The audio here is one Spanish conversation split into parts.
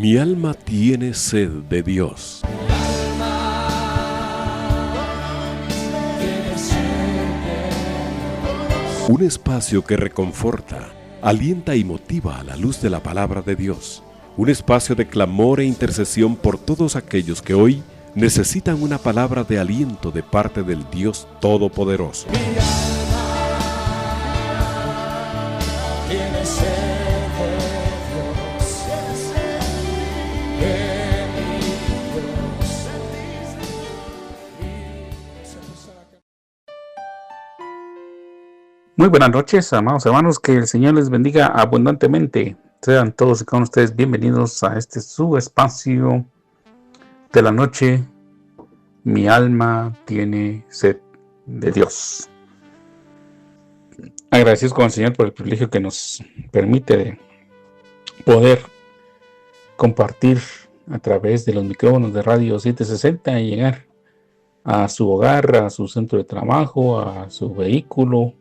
Mi alma tiene sed de Dios. Un espacio que reconforta, alienta y motiva a la luz de la palabra de Dios. Un espacio de clamor e intercesión por todos aquellos que hoy necesitan una palabra de aliento de parte del Dios Todopoderoso. Muy buenas noches, amados hermanos, que el Señor les bendiga abundantemente. Sean todos y con ustedes bienvenidos a este su espacio de la noche. Mi alma tiene sed de Dios. Agradecidos con el Señor por el privilegio que nos permite de poder compartir a través de los micrófonos de Radio 760 y llegar a su hogar, a su centro de trabajo, a su vehículo,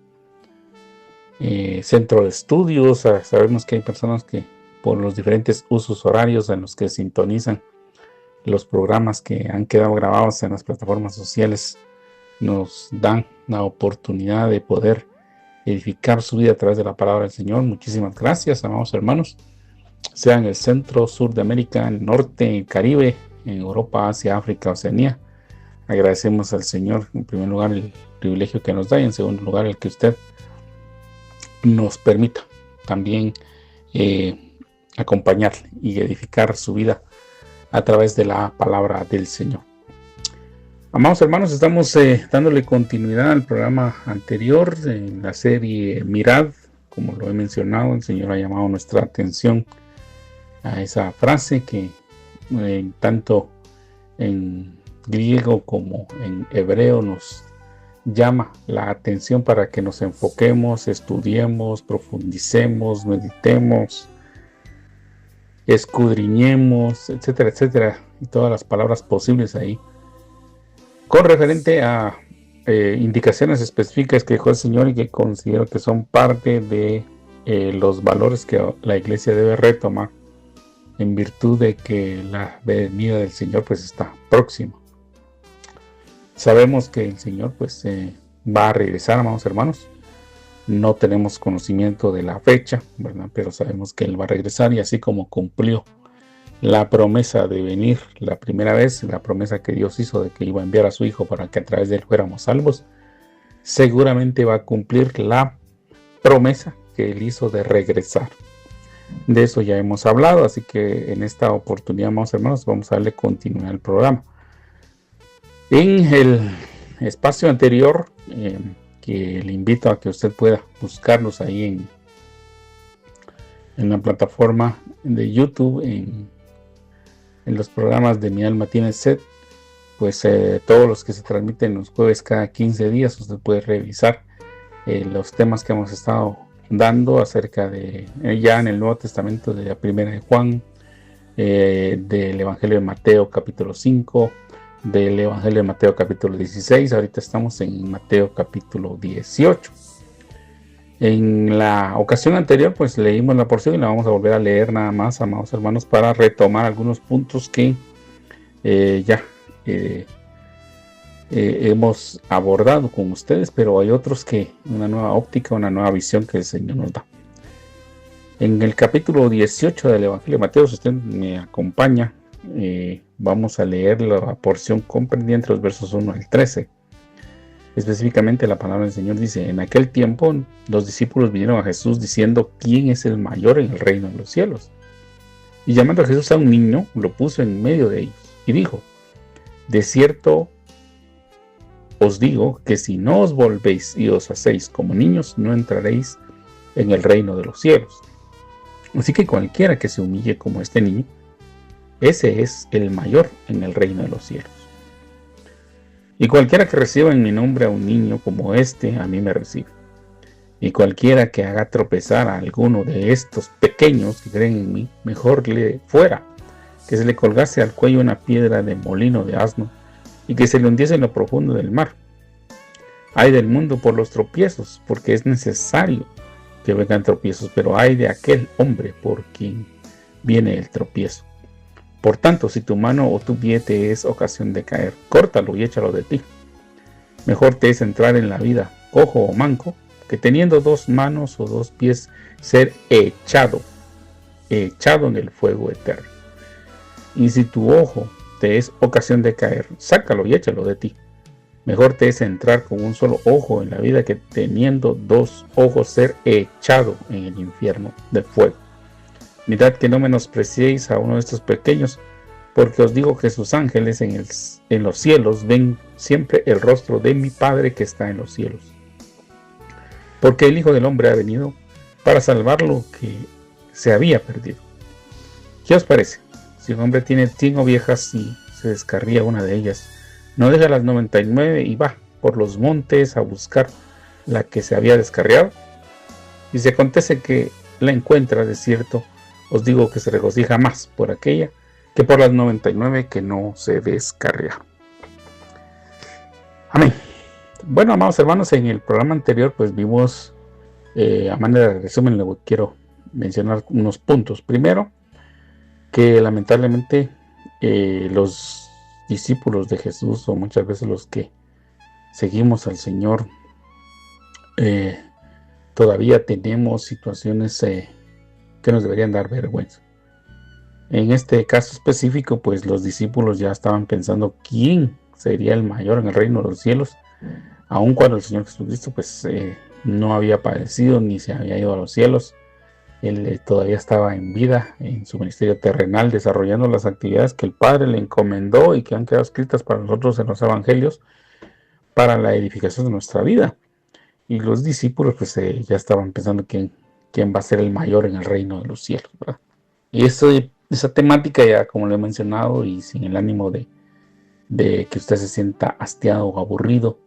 centro de estudios. Sabemos que hay personas que por los diferentes usos horarios en los que sintonizan los programas que han quedado grabados en las plataformas sociales nos dan la oportunidad de poder edificar su vida a través de la palabra del Señor. Muchísimas gracias, amados hermanos, sea en el centro, sur de América, en el norte, en el Caribe, en Europa, Asia, África, Oceanía. Agradecemos al Señor en primer lugar el privilegio que nos da y en segundo lugar el que usted nos permita también acompañarle y edificar su vida a través de la palabra del Señor. Amados hermanos, estamos dándole continuidad al programa anterior en la serie Mirad. Como lo he mencionado, el Señor ha llamado nuestra atención a esa frase que tanto en griego como en hebreo nos llama la atención para que nos enfoquemos, estudiemos, profundicemos, meditemos, escudriñemos, etcétera, etcétera, y todas las palabras posibles ahí, con referente a indicaciones específicas que dejó el Señor y que considero que son parte de los valores que la iglesia debe retomar en virtud de que la venida del Señor pues está próxima. Sabemos que el Señor pues va a regresar, amados hermanos. No tenemos conocimiento de la fecha, ¿verdad? Pero sabemos que Él va a regresar, y así como cumplió la promesa de venir la primera vez, la promesa que Dios hizo de que iba a enviar a su Hijo para que a través de Él fuéramos salvos, seguramente va a cumplir la promesa que Él hizo de regresar. De eso ya hemos hablado, así que en esta oportunidad, amados hermanos, vamos a darle continuidad al programa. En el espacio anterior, que le invito a que usted pueda buscarlos ahí en la plataforma de YouTube, en los programas de Mi Alma Tiene Sed, pues todos los que se transmiten los jueves cada 15 días, usted puede revisar los temas que hemos estado dando acerca de, ya en el Nuevo Testamento, de la primera de Juan, del Evangelio de Mateo capítulo 5, del Evangelio de Mateo capítulo 16. Ahorita estamos en Mateo capítulo 18. En la ocasión anterior pues leímos la porción y la vamos a volver a leer nada más, amados hermanos, para retomar algunos puntos que hemos abordado con ustedes, pero hay otros que una nueva óptica, una nueva visión que el Señor nos da. En el capítulo 18 del Evangelio de Mateo, si usted me acompaña, vamos a leer la porción comprendida entre los versos 1 al 13. Específicamente la palabra del Señor dice: en aquel tiempo los discípulos vinieron a Jesús diciendo: ¿quién es el mayor en el reino de los cielos? Y llamando a Jesús a un niño, lo puso en medio de ellos y dijo: de cierto os digo que si no os volvéis y os hacéis como niños, no entraréis en el reino de los cielos. Así que cualquiera que se humille como este niño, ese es el mayor en el reino de los cielos. Y cualquiera que reciba en mi nombre a un niño como este, a mí me recibe. Y cualquiera que haga tropezar a alguno de estos pequeños que creen en mí, mejor le fuera que se le colgase al cuello una piedra de molino de asno y que se le hundiese en lo profundo del mar. Ay del mundo por los tropiezos, porque es necesario que vengan tropiezos, pero ay de aquel hombre por quien viene el tropiezo. Por tanto, si tu mano o tu pie te es ocasión de caer, córtalo y échalo de ti. Mejor te es entrar en la vida, cojo o manco, que teniendo 2 manos o 2 pies, ser echado en el fuego eterno. Y si tu ojo te es ocasión de caer, sácalo y échalo de ti. Mejor te es entrar con un solo ojo en la vida, que teniendo 2 ojos ser echado en el infierno del fuego. Mirad que no menospreciéis a uno de estos pequeños, porque os digo que sus ángeles en los cielos ven siempre el rostro de mi Padre que está en los cielos. Porque el Hijo del Hombre ha venido para salvar lo que se había perdido. ¿Qué os parece? Si un hombre tiene 100 ovejas y se descarría una de ellas, ¿no deja las 99 y va por los montes a buscar la que se había descarriado? Y si acontece que la encuentra, de cierto, os digo que se regocija más por aquella que por las 99 que no se descarriaron. Amén. Bueno, amados hermanos, en el programa anterior pues vimos, a manera de resumen, luego quiero mencionar unos puntos. Primero, que lamentablemente los discípulos de Jesús, o muchas veces los que seguimos al Señor, todavía tenemos situaciones que nos deberían dar vergüenza. En este caso específico, pues los discípulos ya estaban pensando quién sería el mayor en el reino de los cielos, aun cuando el Señor Jesucristo pues no había padecido ni se había ido a los cielos. Él todavía estaba en vida en su ministerio terrenal, desarrollando las actividades que el Padre le encomendó y que han quedado escritas para nosotros en los evangelios para la edificación de nuestra vida. Y los discípulos pues ya estaban pensando quién va a ser el mayor en el reino de los cielos, ¿verdad? Y esa temática, ya como lo he mencionado, y sin el ánimo de que usted se sienta hastiado o aburrido,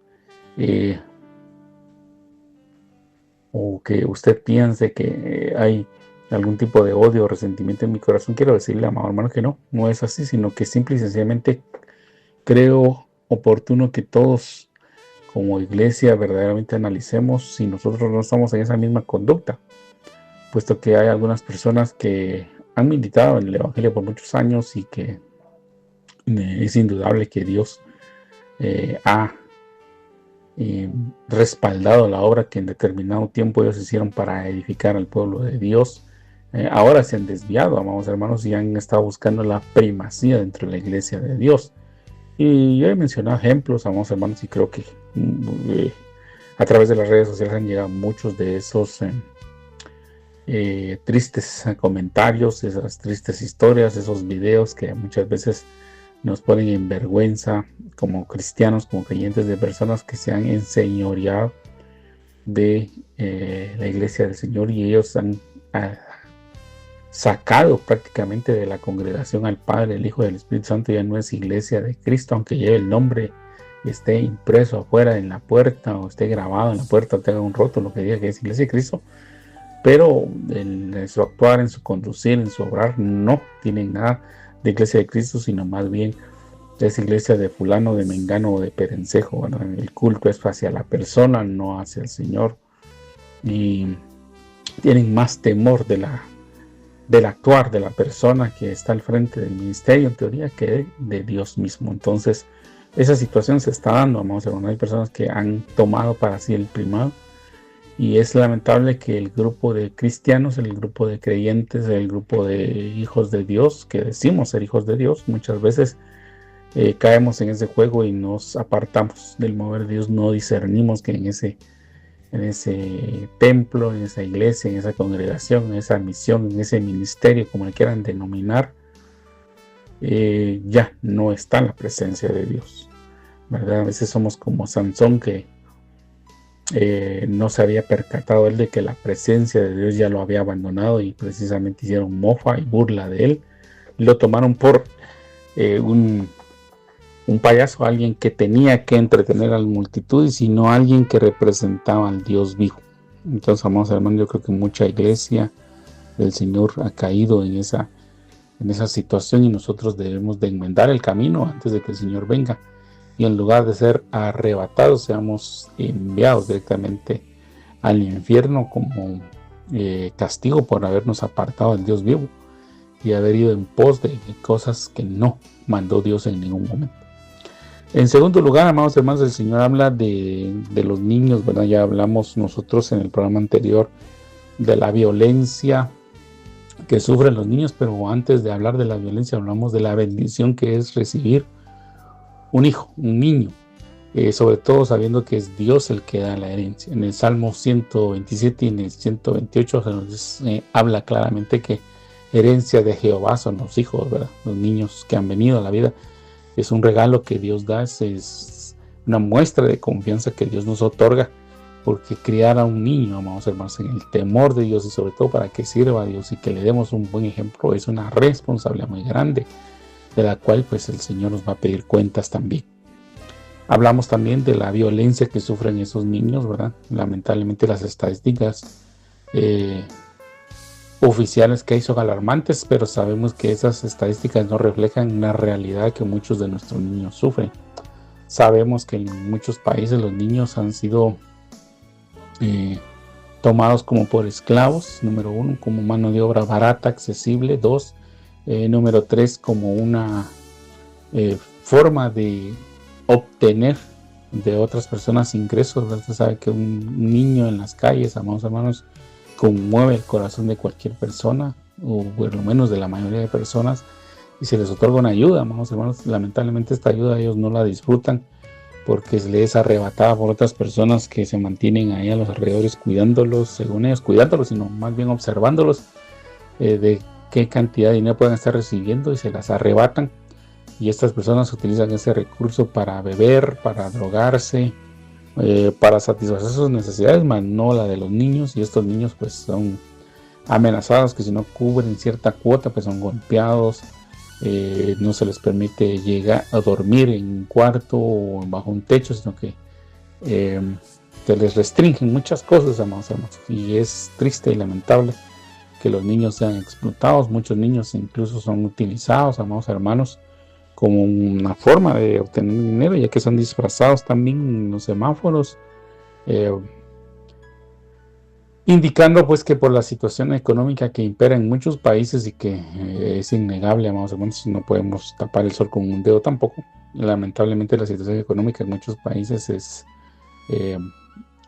o que usted piense que hay algún tipo de odio o resentimiento en mi corazón, quiero decirle, amado hermano, que no es así, sino que simple y sencillamente creo oportuno que todos como iglesia verdaderamente analicemos si nosotros no estamos en esa misma conducta, puesto que hay algunas personas que han militado en el evangelio por muchos años y que es indudable que Dios ha respaldado la obra que en determinado tiempo ellos hicieron para edificar al pueblo de Dios. Ahora se han desviado, amados hermanos, y han estado buscando la primacía dentro de la iglesia de Dios. Y yo he mencionado ejemplos, amados hermanos, y creo que a través de las redes sociales han llegado muchos de esos tristes comentarios, esas tristes historias, esos videos que muchas veces nos ponen en vergüenza como cristianos, como creyentes, de personas que se han enseñoreado de la iglesia del Señor, y ellos han sacado prácticamente de la congregación al Padre, el Hijo y el Espíritu Santo. Ya no es iglesia de Cristo, aunque lleve el nombre, esté impreso afuera en la puerta, o esté grabado en la puerta, o tenga un rótulo que diga que es iglesia de Cristo, pero en su actuar, en su conducir, en su obrar, no tienen nada de iglesia de Cristo, sino más bien es iglesia de fulano, de mengano o de perencejo. Bueno, el culto es hacia la persona, no hacia el Señor, y tienen más temor del actuar de la persona que está al frente del ministerio, en teoría, que de Dios mismo. Entonces esa situación se está dando, amados hermanos. Hay personas que han tomado para sí el primado, y es lamentable que el grupo de cristianos, el grupo de creyentes, el grupo de hijos de Dios, que decimos ser hijos de Dios, muchas veces caemos en ese juego y nos apartamos del mover de Dios. No discernimos que en ese templo, en esa iglesia, en esa congregación, en esa misión, en ese ministerio, como le quieran denominar, ya no está la presencia de Dios, ¿verdad? A veces somos como Sansón, que no se había percatado él de que la presencia de Dios ya lo había abandonado, y precisamente hicieron mofa y burla de él. Lo tomaron por un payaso, alguien que tenía que entretener a la multitud, y sino alguien que representaba al Dios vivo. Entonces, amados hermanos, yo creo que mucha iglesia del Señor ha caído en esa situación, y nosotros debemos de enmendar el camino antes de que el Señor venga, y en lugar de ser arrebatados, seamos enviados directamente al infierno como castigo por habernos apartado del Dios vivo. y haber ido en pos de cosas que no mandó Dios en ningún momento. En segundo lugar, amados hermanos, el Señor habla de los niños, ¿verdad? Ya hablamos nosotros en el programa anterior de la violencia que sufren los niños, pero antes de hablar de la violencia hablamos de la bendición que es recibir un hijo, un niño, sobre todo sabiendo que es Dios el que da la herencia. En el Salmo 127 y en el 128 se nos habla claramente que herencia de Jehová son los hijos, ¿verdad? Los niños que han venido a la vida. Es un regalo que Dios da, es una muestra de confianza que Dios nos otorga, porque criar a un niño, amados hermanos, en el temor de Dios y sobre todo para que sirva a Dios y que le demos un buen ejemplo, es una responsabilidad muy grande, de la cual pues el Señor nos va a pedir cuentas también. Hablamos también de la violencia que sufren esos niños, ¿verdad? Lamentablemente las estadísticas oficiales que hay son alarmantes, pero sabemos que esas estadísticas no reflejan la realidad que muchos de nuestros niños sufren. Sabemos que en muchos países los niños han sido tomados como por esclavos, número 1, como mano de obra barata, accesible. 2, número 3, como una forma de obtener de otras personas ingresos. Usted sabe que un niño en las calles, amados hermanos, conmueve el corazón de cualquier persona, o por lo menos de la mayoría de personas, y se les otorga una ayuda, amados hermanos. Lamentablemente esta ayuda ellos no la disfrutan porque se les es arrebatada por otras personas que se mantienen ahí a los alrededores cuidándolos, según ellos cuidándolos, sino más bien observándolos de qué cantidad de dinero pueden estar recibiendo, y se las arrebatan, y estas personas utilizan ese recurso para beber, para drogarse, para satisfacer sus necesidades, más no la de los niños. Y estos niños pues son amenazados, que si no cubren cierta cuota pues son golpeados, no se les permite llegar a dormir en un cuarto o bajo un techo, sino que se les restringen muchas cosas, amados hermanos. Y es triste y lamentable que los niños sean explotados. Muchos niños incluso son utilizados, amados hermanos, como una forma de obtener dinero, ya que son disfrazados también en los semáforos, indicando pues que por la situación económica que impera en muchos países y que es innegable, amados hermanos, no podemos tapar el sol con un dedo tampoco. Lamentablemente la situación económica en muchos países es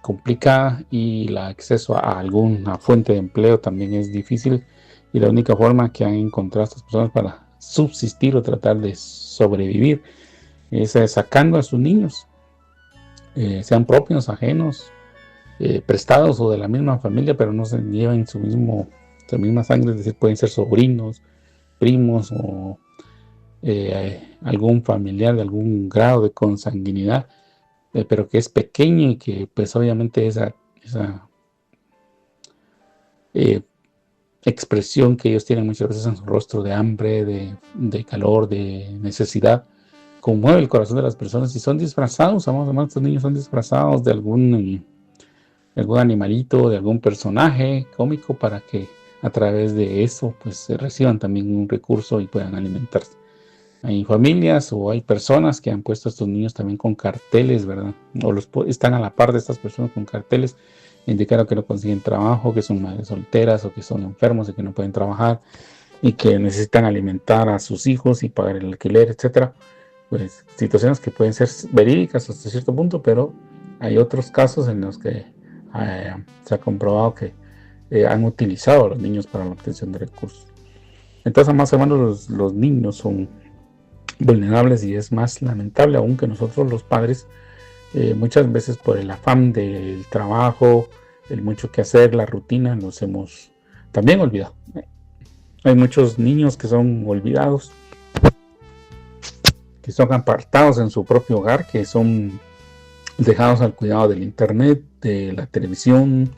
complicada, y el acceso a alguna fuente de empleo también es difícil, y la única forma que han encontrado estas personas para subsistir o tratar de sobrevivir es sacando a sus niños, sean propios, ajenos, prestados o de la misma familia, pero no se llevan su misma sangre, es decir, pueden ser sobrinos, primos o algún familiar de algún grado de consanguinidad, pero que es pequeño, y que pues obviamente esa expresión que ellos tienen muchas veces en su rostro de hambre, de calor, de necesidad, conmueve el corazón de las personas, y son disfrazados, amados, estos niños son disfrazados de algún animalito, de algún personaje cómico, para que a través de eso pues reciban también un recurso y puedan alimentarse. Hay familias o hay personas que han puesto a estos niños también con carteles, ¿verdad? O están a la par de estas personas con carteles, indicando que no consiguen trabajo, que son madres solteras o que son enfermos y que no pueden trabajar y que necesitan alimentar a sus hijos y pagar el alquiler, etcétera. Pues situaciones que pueden ser verídicas hasta cierto punto, pero hay otros casos en los que se ha comprobado que han utilizado a los niños para la obtención de recursos. Entonces, más o menos, los niños son vulnerables, y es más lamentable aún que nosotros los padres, muchas veces por el afán del trabajo, el mucho que hacer, la rutina, nos hemos también olvidado. Hay muchos niños que son olvidados, que son apartados en su propio hogar, que son dejados al cuidado del internet, de la televisión,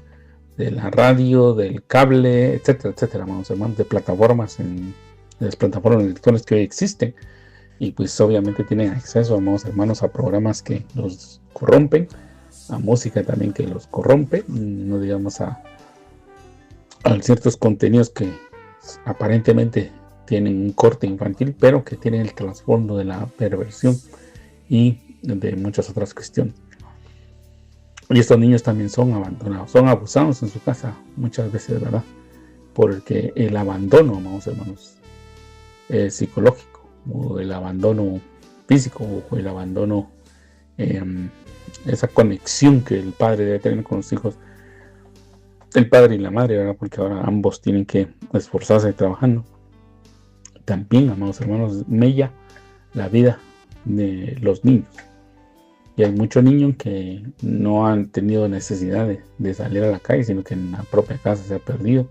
de la radio, del cable, etcétera, etcétera, hermanos, de plataformas, de las plataformas electrónicas que hoy existen. Y pues obviamente tienen acceso, hermanos, a programas que los corrompen, a música también que los corrompe, no digamos a ciertos contenidos que aparentemente tienen un corte infantil, pero que tienen el trasfondo de la perversión y de muchas otras cuestiones. Y estos niños también son abandonados, son abusados en su casa muchas veces, ¿verdad? Porque el abandono, hermanos, psicológico, o el abandono físico, o el abandono, esa conexión que el padre debe tener con los hijos, el padre y la madre, ¿verdad? Porque ahora ambos tienen que esforzarse trabajando. También, amados hermanos, mella la vida de los niños. Y hay muchos niños que no han tenido necesidad de salir a la calle, sino que en la propia casa se ha perdido,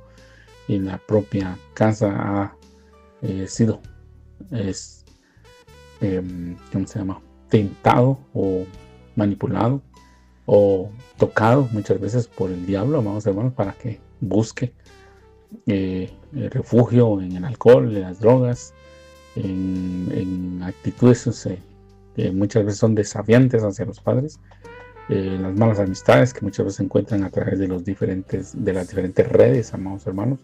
y en la propia casa ha sido ¿cómo se llama? Tentado o manipulado o tocado muchas veces por el diablo, amados hermanos, para que busque refugio en el alcohol, en las drogas, en actitudes que muchas veces son desafiantes hacia los padres, las malas amistades que muchas veces se encuentran a través de las diferentes redes, amados hermanos,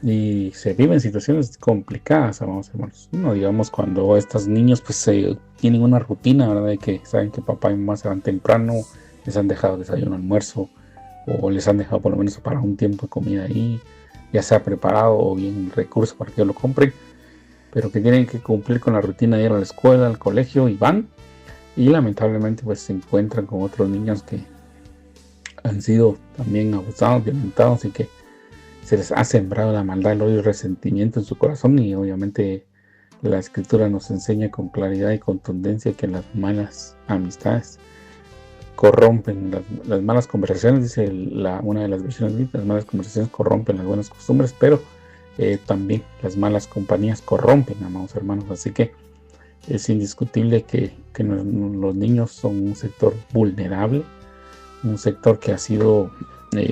y se viven situaciones complicadas, amados hermanos. No digamos cuando estos niños pues tienen una rutina, ¿verdad? De que saben que papá y mamá se van temprano, les han dejado desayuno, almuerzo, o les han dejado por lo menos para un tiempo de comida ahí, ya sea preparado o bien recursos para que lo compren, pero que tienen que cumplir con la rutina de ir a la escuela, al colegio, y van, y lamentablemente pues se encuentran con otros niños que han sido también abusados, violentados, y que se les ha sembrado la maldad, el odio y el resentimiento en su corazón. Y obviamente la escritura nos enseña con claridad y contundencia que las malas amistades corrompen, las malas conversaciones, dice una de las versiones, las malas conversaciones corrompen las buenas costumbres, pero también las malas compañías corrompen, amados hermanos. Así que es indiscutible que los niños son un sector vulnerable, un sector que ha sido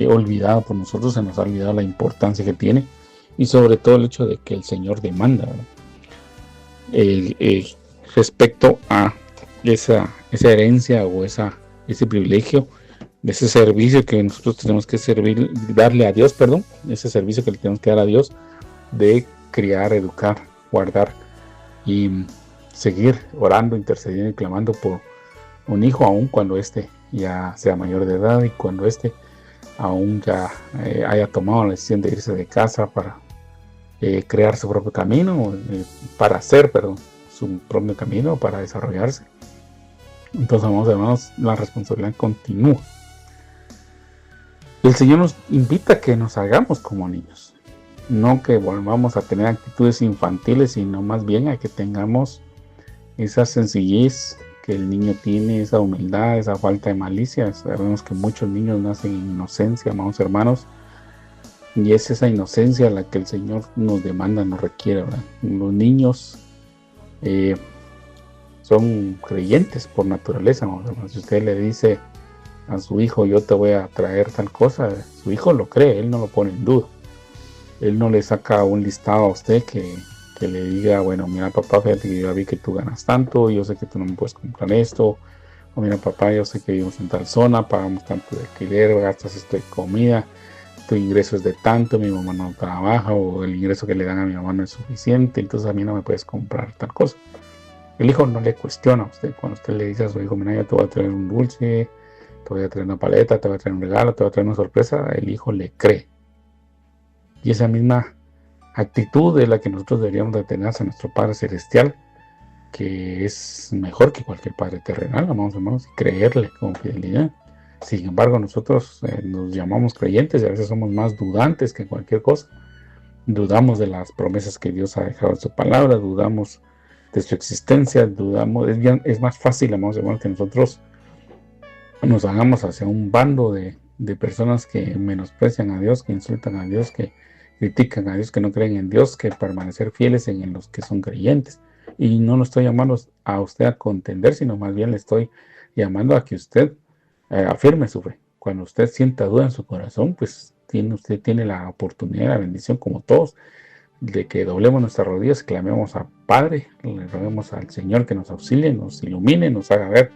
olvidado por nosotros. Se nos ha olvidado la importancia que tiene, y sobre todo el hecho de que el Señor demanda, respecto a esa herencia o ese privilegio, de ese servicio que nosotros tenemos que darle a Dios, ese servicio que le tenemos que dar a Dios, de criar, educar, guardar y seguir orando, intercediendo y clamando por un hijo, aun cuando éste ya sea mayor de edad, y cuando éste aún ya haya tomado la decisión de irse de casa para crear su propio camino, para hacer, su propio camino, para desarrollarse. Entonces, amados hermanos, la responsabilidad continúa. El Señor nos invita a que nos hagamos como niños, no que volvamos a tener actitudes infantiles, sino más bien a que tengamos esa sencillez que el niño tiene, esa humildad, esa falta de malicia. Sabemos que muchos niños nacen en inocencia, amados hermanos, y es esa inocencia la que el Señor nos demanda, nos requiere, ¿verdad? Los niños son creyentes por naturaleza, amados hermanos. Si usted le dice a su hijo, yo te voy a traer tal cosa, su hijo lo cree, él no lo pone en duda. Él no le saca un listado a usted que le diga, bueno, mira papá, fíjate que yo vi que tú ganas tanto, yo sé que tú no me puedes comprar esto, o mira papá, yo sé que vivimos en tal zona, pagamos tanto de alquiler, gastas esto de comida, tu ingreso es de tanto, mi mamá no trabaja, o el ingreso que le dan a mi mamá no es suficiente, entonces a mí no me puedes comprar tal cosa. El hijo no le cuestiona a usted. Cuando usted le dice a su hijo, mira, yo te voy a traer un dulce, te voy a traer una paleta, te voy a traer un regalo, te voy a traer una sorpresa, el hijo le cree. Y esa misma actitud es la que nosotros deberíamos de tener hacia nuestro Padre Celestial, que es mejor que cualquier padre terrenal, amados hermanos, y creerle con fidelidad. Sin embargo, nosotros nos llamamos creyentes y a veces somos más dudantes que cualquier cosa. Dudamos de las promesas que Dios ha dejado en su palabra, dudamos de su existencia, dudamos. Es más fácil, amados hermanos, que nosotros nos hagamos hacia un bando de personas que menosprecian a Dios, que insultan a Dios, que critican a Dios, que no creen en Dios, que permanecer fieles en los que son creyentes. Y no lo estoy llamando a usted a contender, sino más bien le estoy llamando a que usted afirme su fe. Cuando usted sienta duda en su corazón, pues usted tiene la oportunidad, la bendición, como todos, de que doblemos nuestras rodillas, clamemos a Padre, le roguemos al Señor que nos auxilie, nos ilumine, nos haga ver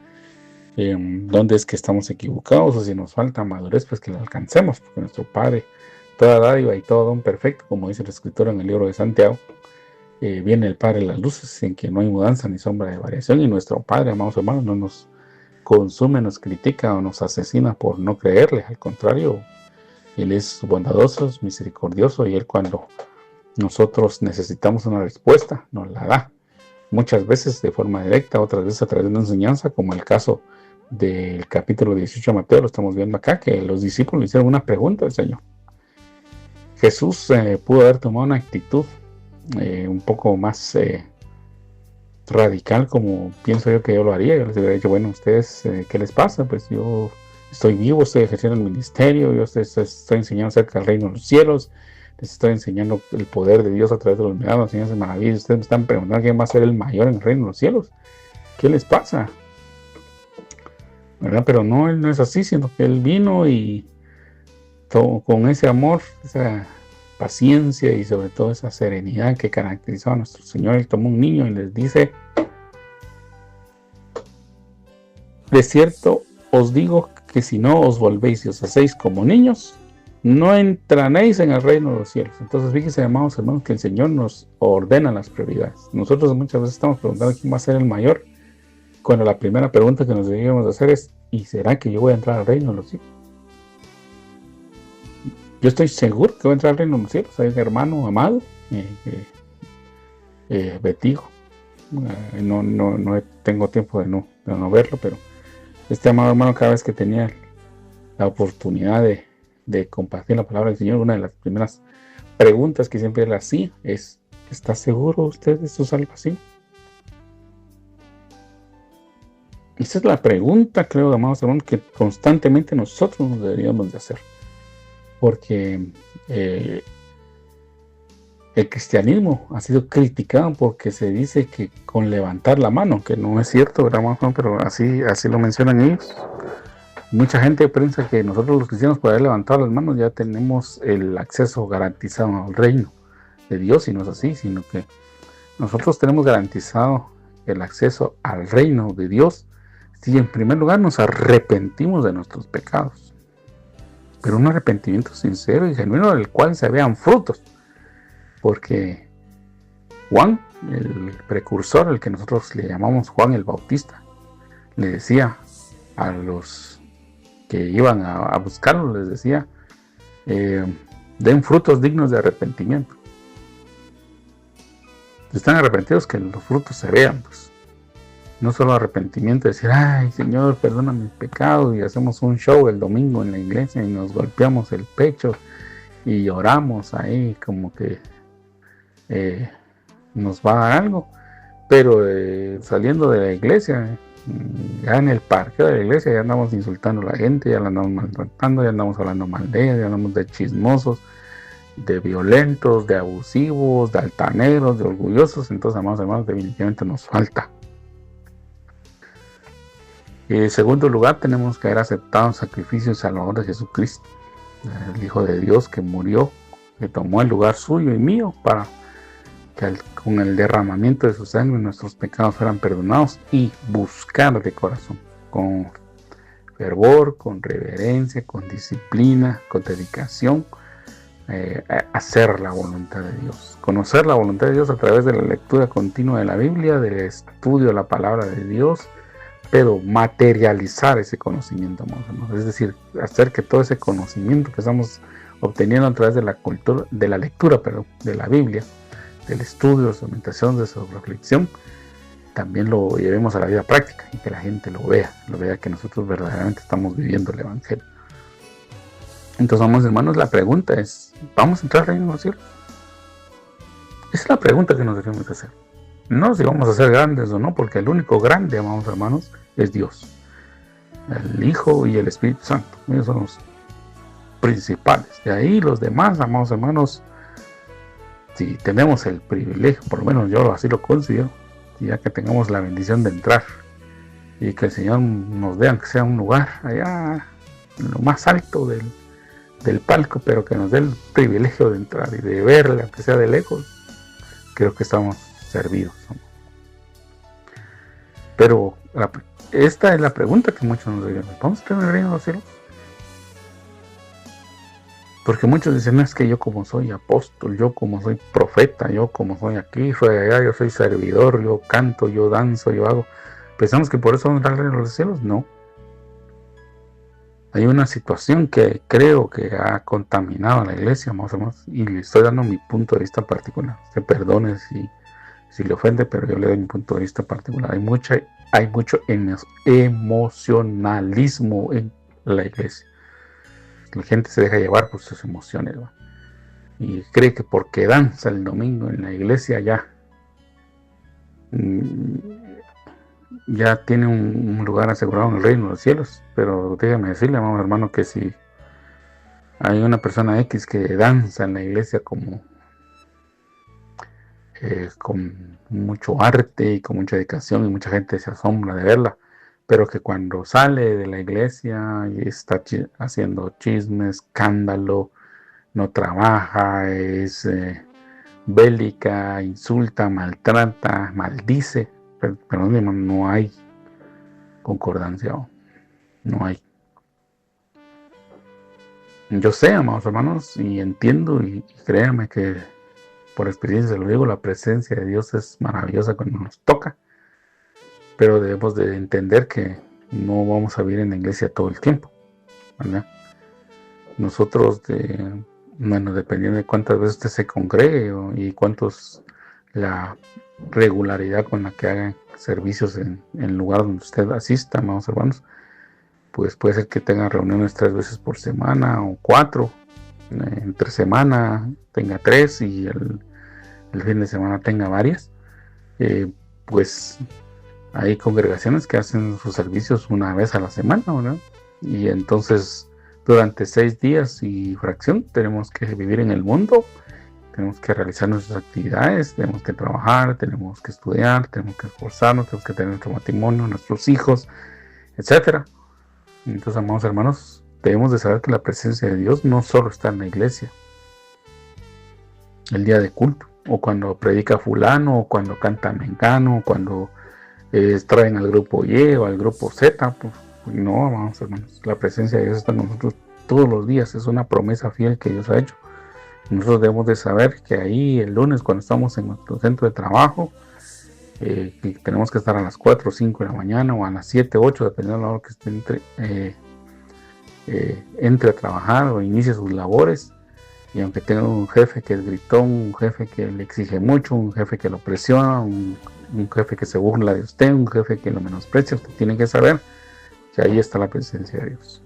dónde es que estamos equivocados, o si nos falta madurez, pues que la alcancemos, porque nuestro Padre, toda dádiva y todo don perfecto, como dice la Escritura en el libro de Santiago, viene el Padre de las luces, en que no hay mudanza ni sombra de variación, y nuestro Padre, amados hermanos, no nos consume, nos critica o nos asesina por no creerle. Al contrario, Él es bondadoso, es misericordioso, y Él, cuando nosotros necesitamos una respuesta, nos la da. Muchas veces de forma directa, otras veces a través de una enseñanza, como el caso del capítulo 18 de Mateo, lo estamos viendo acá, que los discípulos le hicieron una pregunta al Señor. Jesús pudo haber tomado una actitud un poco más radical, como pienso yo que yo lo haría. Yo les hubiera dicho, bueno, ustedes, ¿qué les pasa? Pues yo estoy vivo, estoy ejerciendo el ministerio, yo estoy enseñando acerca del reino de los cielos, les estoy enseñando el poder de Dios a través de los milagros, enseñanzas de maravillas. Ustedes me están preguntando quién va a ser el mayor en el reino de los cielos. ¿Qué les pasa? ¿Verdad? Pero no, Él no es así, sino que Él vino y todo, con ese amor, esa paciencia y sobre todo esa serenidad que caracterizaba a nuestro Señor. Él tomó un niño y les dice: de cierto os digo que si no os volvéis y os hacéis como niños, no entraréis en el reino de los cielos. Entonces fíjense, amados hermanos, que el Señor nos ordena las prioridades. Nosotros muchas veces estamos preguntando quién va a ser el mayor, cuando la primera pregunta que nos deberíamos hacer es: ¿y será que yo voy a entrar al reino de los cielos? Yo estoy seguro que voy a entrar al reino de los cielos. Hay un hermano amado, Betijo, no tengo tiempo de no verlo, pero este amado hermano, cada vez que tenía la oportunidad de compartir la palabra del Señor, una de las primeras preguntas que siempre le hacía es: ¿está seguro usted de su salvación? Esa es la pregunta, creo, amados hermanos, que constantemente nosotros nos deberíamos de hacer. Porque el cristianismo ha sido criticado porque se dice que con levantar la mano, que no es cierto, ¿verdad, amados? Pero así lo mencionan ellos. Mucha gente piensa que nosotros los cristianos, por haber levantado las manos, ya tenemos el acceso garantizado al reino de Dios, y no es así, sino que nosotros tenemos garantizado el acceso al reino de Dios si en primer lugar nos arrepentimos de nuestros pecados, pero un arrepentimiento sincero y genuino del cual se vean frutos. Porque Juan, el precursor, el que nosotros le llamamos Juan el Bautista, le decía a los que iban a buscarlo, les decía: den frutos dignos de arrepentimiento. Si están arrepentidos, que los frutos se vean, pues. No solo arrepentimiento, decir: ay, Señor, perdona mis pecados, y hacemos un show el domingo en la iglesia y nos golpeamos el pecho y lloramos ahí como que nos va a dar algo, pero saliendo de la iglesia, ya en el parqueo de la iglesia, ya andamos insultando a la gente, ya la andamos maltratando, ya andamos hablando mal de ella, ya andamos de chismosos, de violentos, de abusivos, de altaneros, de orgullosos. Entonces, amados hermanos, definitivamente nos falta. En segundo lugar, tenemos que haber aceptado el sacrificio y salvador de Jesucristo, el Hijo de Dios, que murió, que tomó el lugar suyo y mío para que con el derramamiento de su sangre nuestros pecados fueran perdonados, y buscar de corazón, con fervor, con reverencia, con disciplina, con dedicación, hacer la voluntad de Dios, conocer la voluntad de Dios a través de la lectura continua de la Biblia, del estudio de la palabra de Dios, pero materializar ese conocimiento, es decir, hacer que todo ese conocimiento que estamos obteniendo a través de la lectura de la Biblia, del estudio, de su meditación, de su reflexión, también lo llevemos a la vida práctica y que la gente lo vea que nosotros verdaderamente estamos viviendo el Evangelio. Entonces, vamos, hermanos, la pregunta es: ¿vamos a entrar al reino de los cielos? Esa es la pregunta que nos debemos hacer. No si vamos a ser grandes o no, porque el único grande, amados hermanos, es Dios, el Hijo y el Espíritu Santo. Ellos son los principales. De ahí los demás, amados hermanos, si tenemos el privilegio, por lo menos yo así lo considero, ya que tengamos la bendición de entrar y que el Señor nos dé, aunque sea un lugar allá en lo más alto del palco, pero que nos dé el privilegio de entrar y de verle, aunque sea de lejos, creo que estamos servidos. Pero esta es la pregunta que muchos nos dicen: ¿vamos a entrar en el reino de los cielos? Porque muchos dicen: no, es que yo como soy apóstol, yo como soy profeta, yo como soy aquí, soy allá, yo soy servidor, yo canto, yo danzo, yo hago. ¿Pensamos que por eso vamos a entrar en los cielos? No. Hay una situación que creo que ha contaminado a la iglesia, más o menos, y le estoy dando mi punto de vista particular. Se perdone si le ofende, pero yo le doy mi punto de vista particular. Hay mucho emocionalismo en la iglesia. La gente se deja llevar por sus emociones, ¿va? Y cree que porque danza el domingo en la iglesia ya tiene un lugar asegurado en el reino de los cielos. Pero déjame decirle, amado hermano, que si hay una persona X que danza en la iglesia con mucho arte y con mucha dedicación, y mucha gente se asombra de verla, pero que cuando sale de la iglesia y está haciendo chisme, escándalo, no trabaja, es bélica, insulta, maltrata, maldice, pero no hay concordancia, no hay. Yo sé, amados hermanos, y entiendo, y créanme que por experiencia se lo digo, la presencia de Dios es maravillosa cuando nos toca, pero debemos de entender que no vamos a vivir en la iglesia todo el tiempo, ¿verdad? Nosotros, dependiendo de cuántas veces usted se congregue y cuántos la regularidad con la que hagan servicios en el lugar donde usted asista, amados hermanos, pues puede ser que tenga reuniones 3 veces por semana o 4, entre semana tenga 3 y el fin de semana tenga varias. Pues hay congregaciones que hacen sus servicios una vez a la semana, ¿verdad? Y entonces durante 6 días y fracción tenemos que vivir en el mundo, tenemos que realizar nuestras actividades, tenemos que trabajar, tenemos que estudiar, tenemos que esforzarnos, tenemos que tener nuestro matrimonio, nuestros hijos, etcétera. Entonces, amados hermanos, debemos de saber que la presencia de Dios no solo está en la iglesia, el día de culto, o cuando predica fulano, o cuando canta mengano, o cuando traen al grupo Y o al grupo Z. Pues no, amados hermanos, la presencia de Dios está con nosotros todos los días, es una promesa fiel que Dios ha hecho. Nosotros debemos de saber que ahí el lunes, cuando estamos en nuestro centro de trabajo, que tenemos que estar a las 4 o 5 de la mañana, o a las 7 o 8, dependiendo de la hora que usted entre a trabajar o inicie sus labores. Y aunque tenga un jefe que es gritón, un jefe que le exige mucho, un jefe que lo presiona, un jefe que se burla de usted, un jefe que lo menosprecia, usted tiene que saber que ahí está la presencia de Dios.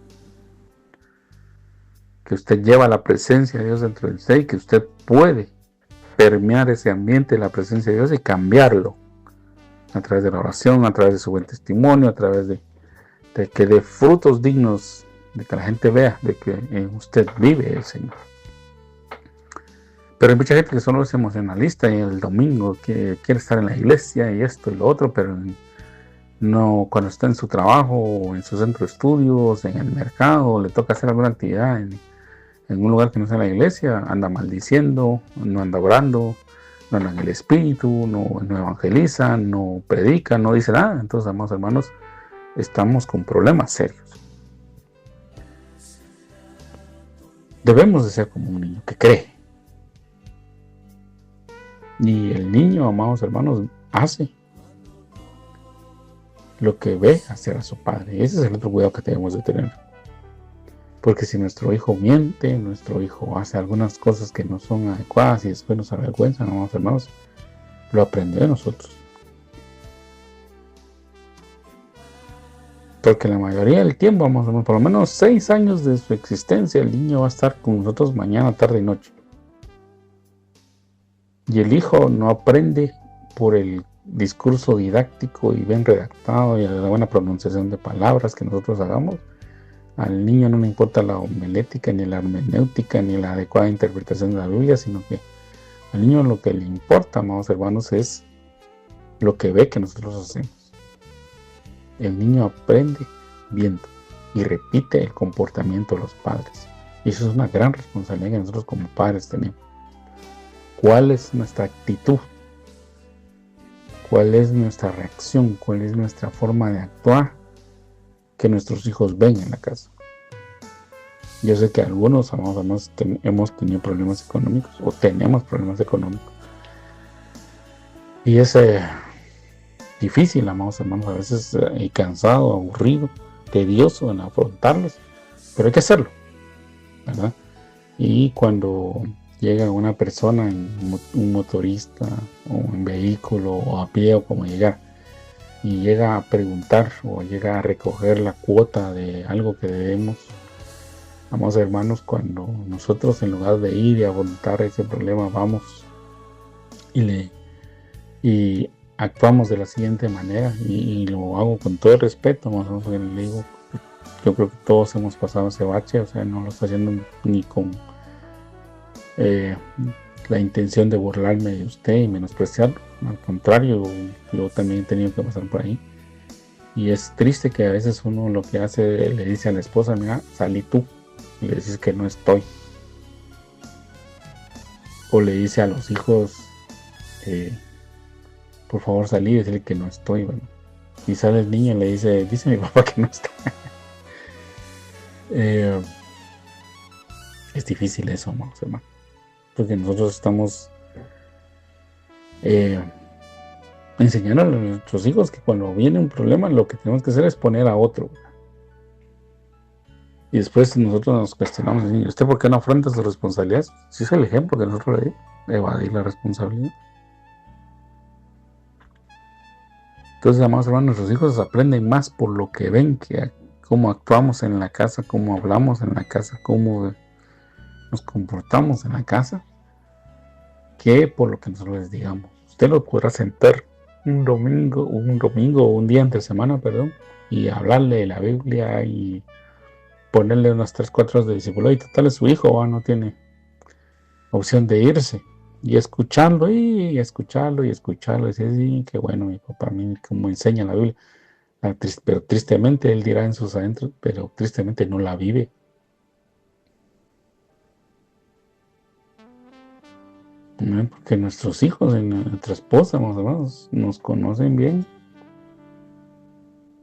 Que usted lleva la presencia de Dios dentro de usted y que usted puede permear ese ambiente de la presencia de Dios y cambiarlo a través de la oración, a través de su buen testimonio, a través de que dé frutos dignos, de que la gente vea de que en usted vive el Señor. Pero hay mucha gente que solo es emocionalista y el domingo que quiere estar en la iglesia y esto y lo otro, pero no, cuando está en su trabajo o en su centro de estudios, en el mercado, le toca hacer alguna actividad en un lugar que no sea la iglesia, anda maldiciendo, no anda orando, no anda en el espíritu, no evangeliza, no predica, no dice nada. Entonces, amados hermanos, estamos con problemas serios. Debemos de ser como un niño que cree. Y el niño, amados hermanos, hace lo que ve hacer a su padre. Ese es el otro cuidado que tenemos de tener. Porque si nuestro hijo miente, nuestro hijo hace algunas cosas que no son adecuadas y después nos avergüenzan, amados hermanos, lo aprendió de nosotros. Porque la mayoría del tiempo, amados hermanos, por lo menos 6 años de su existencia, el niño va a estar con nosotros mañana, tarde y noche. Y el hijo no aprende por el discurso didáctico y bien redactado y la buena pronunciación de palabras que nosotros hagamos. Al niño no le importa la homilética, ni la hermenéutica, ni la adecuada interpretación de la Biblia, sino que al niño lo que le importa, amados hermanos, es lo que ve que nosotros hacemos. El niño aprende viendo y repite el comportamiento de los padres. Y eso es una gran responsabilidad que nosotros como padres tenemos. ¿Cuál es nuestra actitud? ¿Cuál es nuestra reacción? ¿Cuál es nuestra forma de actuar que nuestros hijos ven en la casa? Yo sé que algunos, amados hermanos, hemos tenido problemas económicos o tenemos problemas económicos. Y es difícil, amados hermanos, a veces cansado, aburrido, tedioso en afrontarlos. pero hay que hacerlo, ¿verdad? Y cuando llega una persona, un motorista o en vehículo o a pie o como llegar, y llega a preguntar o llega a recoger la cuota de algo que debemos, amados hermanos, cuando nosotros en lugar de ir y afrontar ese problema, vamos y actuamos de la siguiente manera, y lo hago con todo el respeto, más o menos, porque le digo, yo creo que todos hemos pasado ese bache, o sea, no lo estoy haciendo ni con la intención de burlarme de usted y menospreciarlo, al contrario, yo también he tenido que pasar por ahí, y es triste que a veces uno lo que hace, le dice a la esposa, mira, salí tú, y le dices que no estoy, o le dice a los hijos, por favor salí y decirle que no estoy, bueno. Y sale el niño y le dice mi papá que no está. Es difícil eso, hermano, porque nosotros estamos enseñando a nuestros hijos que cuando viene un problema lo que tenemos que hacer es poner a otro. Y después nosotros nos cuestionamos, ¿y usted por qué no afronta sus responsabilidades? Si es el ejemplo que nosotros le dimos, evadir la responsabilidad. Entonces, amados hermanos, nuestros hijos aprenden más por lo que ven, que cómo actuamos en la casa, cómo hablamos en la casa, cómo nos comportamos en la casa, que por lo que nosotros les digamos. Usted lo podrá sentar un domingo o un día entre semana, perdón, y hablarle de la Biblia y ponerle unas 3-4 horas de discipulado, y total es su hijo, no tiene opción de irse. Y escucharlo y escucharlo y escucharlo, y decir, sí, qué bueno, mi papá a mí como enseña la Biblia. Pero tristemente él dirá en sus adentros, pero tristemente no la vive. ¿No? Porque nuestros hijos, nuestra esposa, más o menos, nos conocen bien.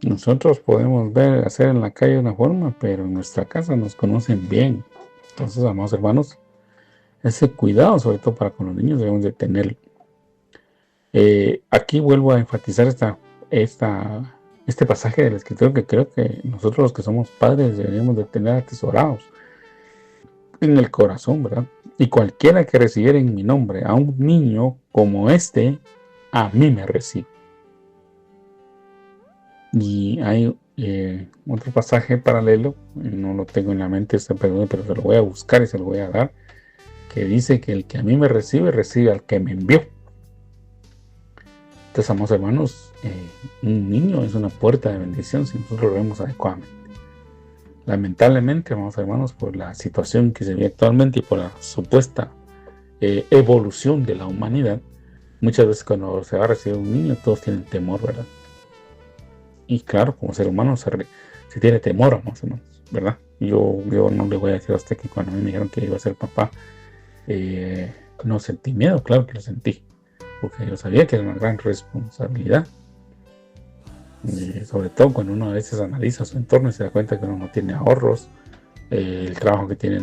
Nosotros podemos hacer en la calle una forma, pero en nuestra casa nos conocen bien. Entonces, amados hermanos, ese cuidado, sobre todo para con los niños, debemos de tenerlo. Aquí vuelvo a enfatizar este pasaje del escritor, que creo que nosotros los que somos padres deberíamos de tener atesorados en el corazón, ¿verdad? Y cualquiera que recibiera en mi nombre a un niño como este, a mí me recibe. Y hay otro pasaje paralelo, no lo tengo en la mente pero se lo voy a buscar y se lo voy a dar, que dice que el que a mí me recibe, recibe al que me envió. Entonces, amados hermanos, un niño es una puerta de bendición si nosotros lo vemos adecuadamente. Lamentablemente, amados hermanos, por la situación que se vive actualmente y por la supuesta evolución de la humanidad, muchas veces cuando se va a recibir un niño, todos tienen temor, ¿verdad? Y claro, como ser humano se tiene temor, amados hermanos, ¿verdad? Yo no le voy a decir a usted que cuando a mí me dijeron que iba a ser papá, no sentí miedo, claro que lo sentí, porque yo sabía que era una gran responsabilidad. Sobre todo cuando uno a veces analiza su entorno y se da cuenta que uno no tiene ahorros, el trabajo que tiene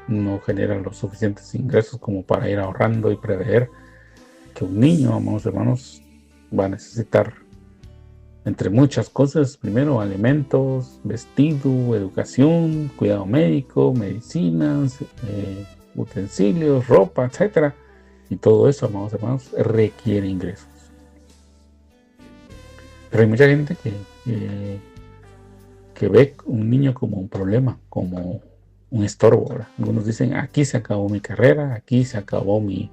no genera los suficientes ingresos como para ir ahorrando y prever que un niño, amados hermanos, va a necesitar, entre muchas cosas, primero alimentos, vestido, educación, cuidado médico, medicinas, utensilios, ropa, etcétera. Y todo eso, amados hermanos, requiere ingresos. Pero hay mucha gente que ve un niño como un problema, como un estorbo, ¿verdad? Algunos dicen, aquí se acabó mi carrera, aquí se acabó mi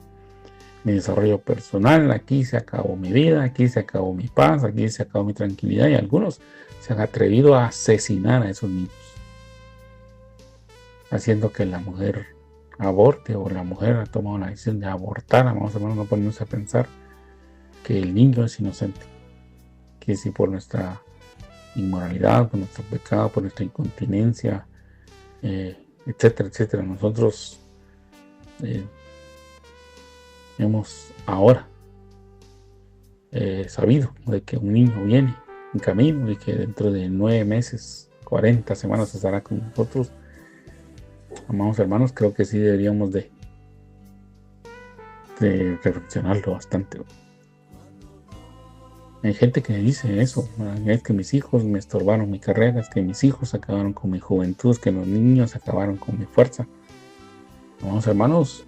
desarrollo personal, aquí se acabó mi vida, aquí se acabó mi paz, aquí se acabó mi tranquilidad, y algunos se han atrevido a asesinar a esos niños, haciendo que la mujer aborte, o la mujer ha tomado la decisión de abortar. Vamos a no ponernos a pensar que el niño es inocente, que si por nuestra inmoralidad, por nuestro pecado, por nuestra incontinencia, etcétera, etcétera, nosotros hemos ahora sabido de que un niño viene en camino y que dentro de 9 meses, 40 semanas estará con nosotros. Amados hermanos, creo que sí deberíamos de reflexionarlo bastante. Hay gente que dice eso, es que mis hijos me estorbaron mi carrera, es que mis hijos acabaron con mi juventud, es que los niños acabaron con mi fuerza. Vamos, hermanos,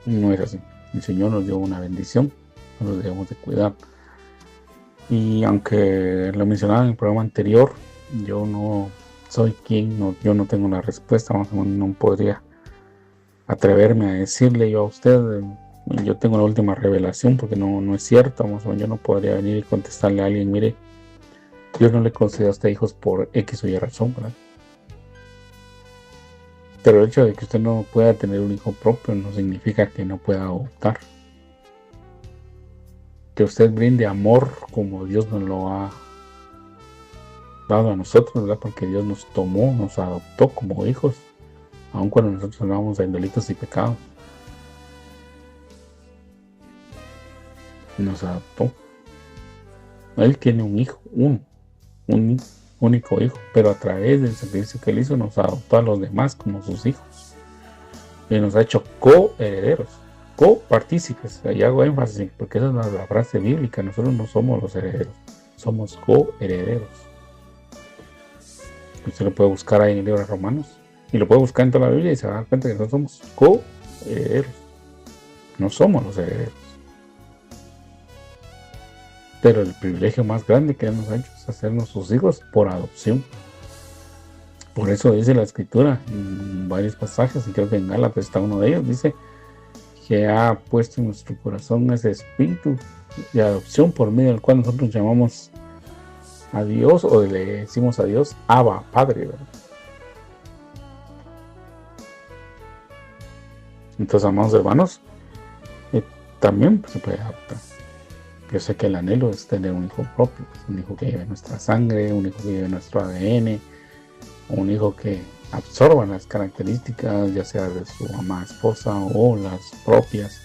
no es así. El Señor nos dio una bendición, nos debemos de cuidar. Y aunque lo mencionaba en el programa anterior, yo no soy yo no tengo la respuesta, no podría atreverme a decirle yo a usted, yo tengo la última revelación, porque no es cierto, yo no podría venir y contestarle a alguien, mire, Dios no le concedió a usted hijos por X o Y razón, ¿verdad? Pero el hecho de que usted no pueda tener un hijo propio no significa que no pueda adoptar. Que usted brinde amor como Dios nos lo ha dado a nosotros, ¿verdad? Porque Dios nos tomó, nos adoptó como hijos, aun cuando nosotros andábamos en delitos y pecados. Nos adoptó. Él tiene un hijo, un único hijo, pero a través del sacrificio que él hizo nos adoptó a los demás como sus hijos y nos ha hecho coherederos, copartícipes. Ahí hago énfasis porque esa es la frase bíblica. Nosotros no somos los herederos, somos coherederos. Usted lo puede buscar ahí en el libro de Romanos y lo puede buscar en toda la Biblia y se va a dar cuenta que nosotros somos coherederos, no somos los herederos. Pero el privilegio más grande que Él nos ha hecho es hacernos sus hijos por adopción. Por eso dice la Escritura en varios pasajes, y creo que en Gálatas está uno de ellos, dice que ha puesto en nuestro corazón ese espíritu de adopción por medio del cual nosotros llamamos a Dios, o le decimos a Dios, Abba, Padre, ¿verdad? Entonces, amados hermanos, también se puede adoptar. Yo sé que el anhelo es tener un hijo propio, un hijo que lleve nuestra sangre, un hijo que lleve nuestro ADN, un hijo que absorba las características, ya sea de su amada esposa o las propias,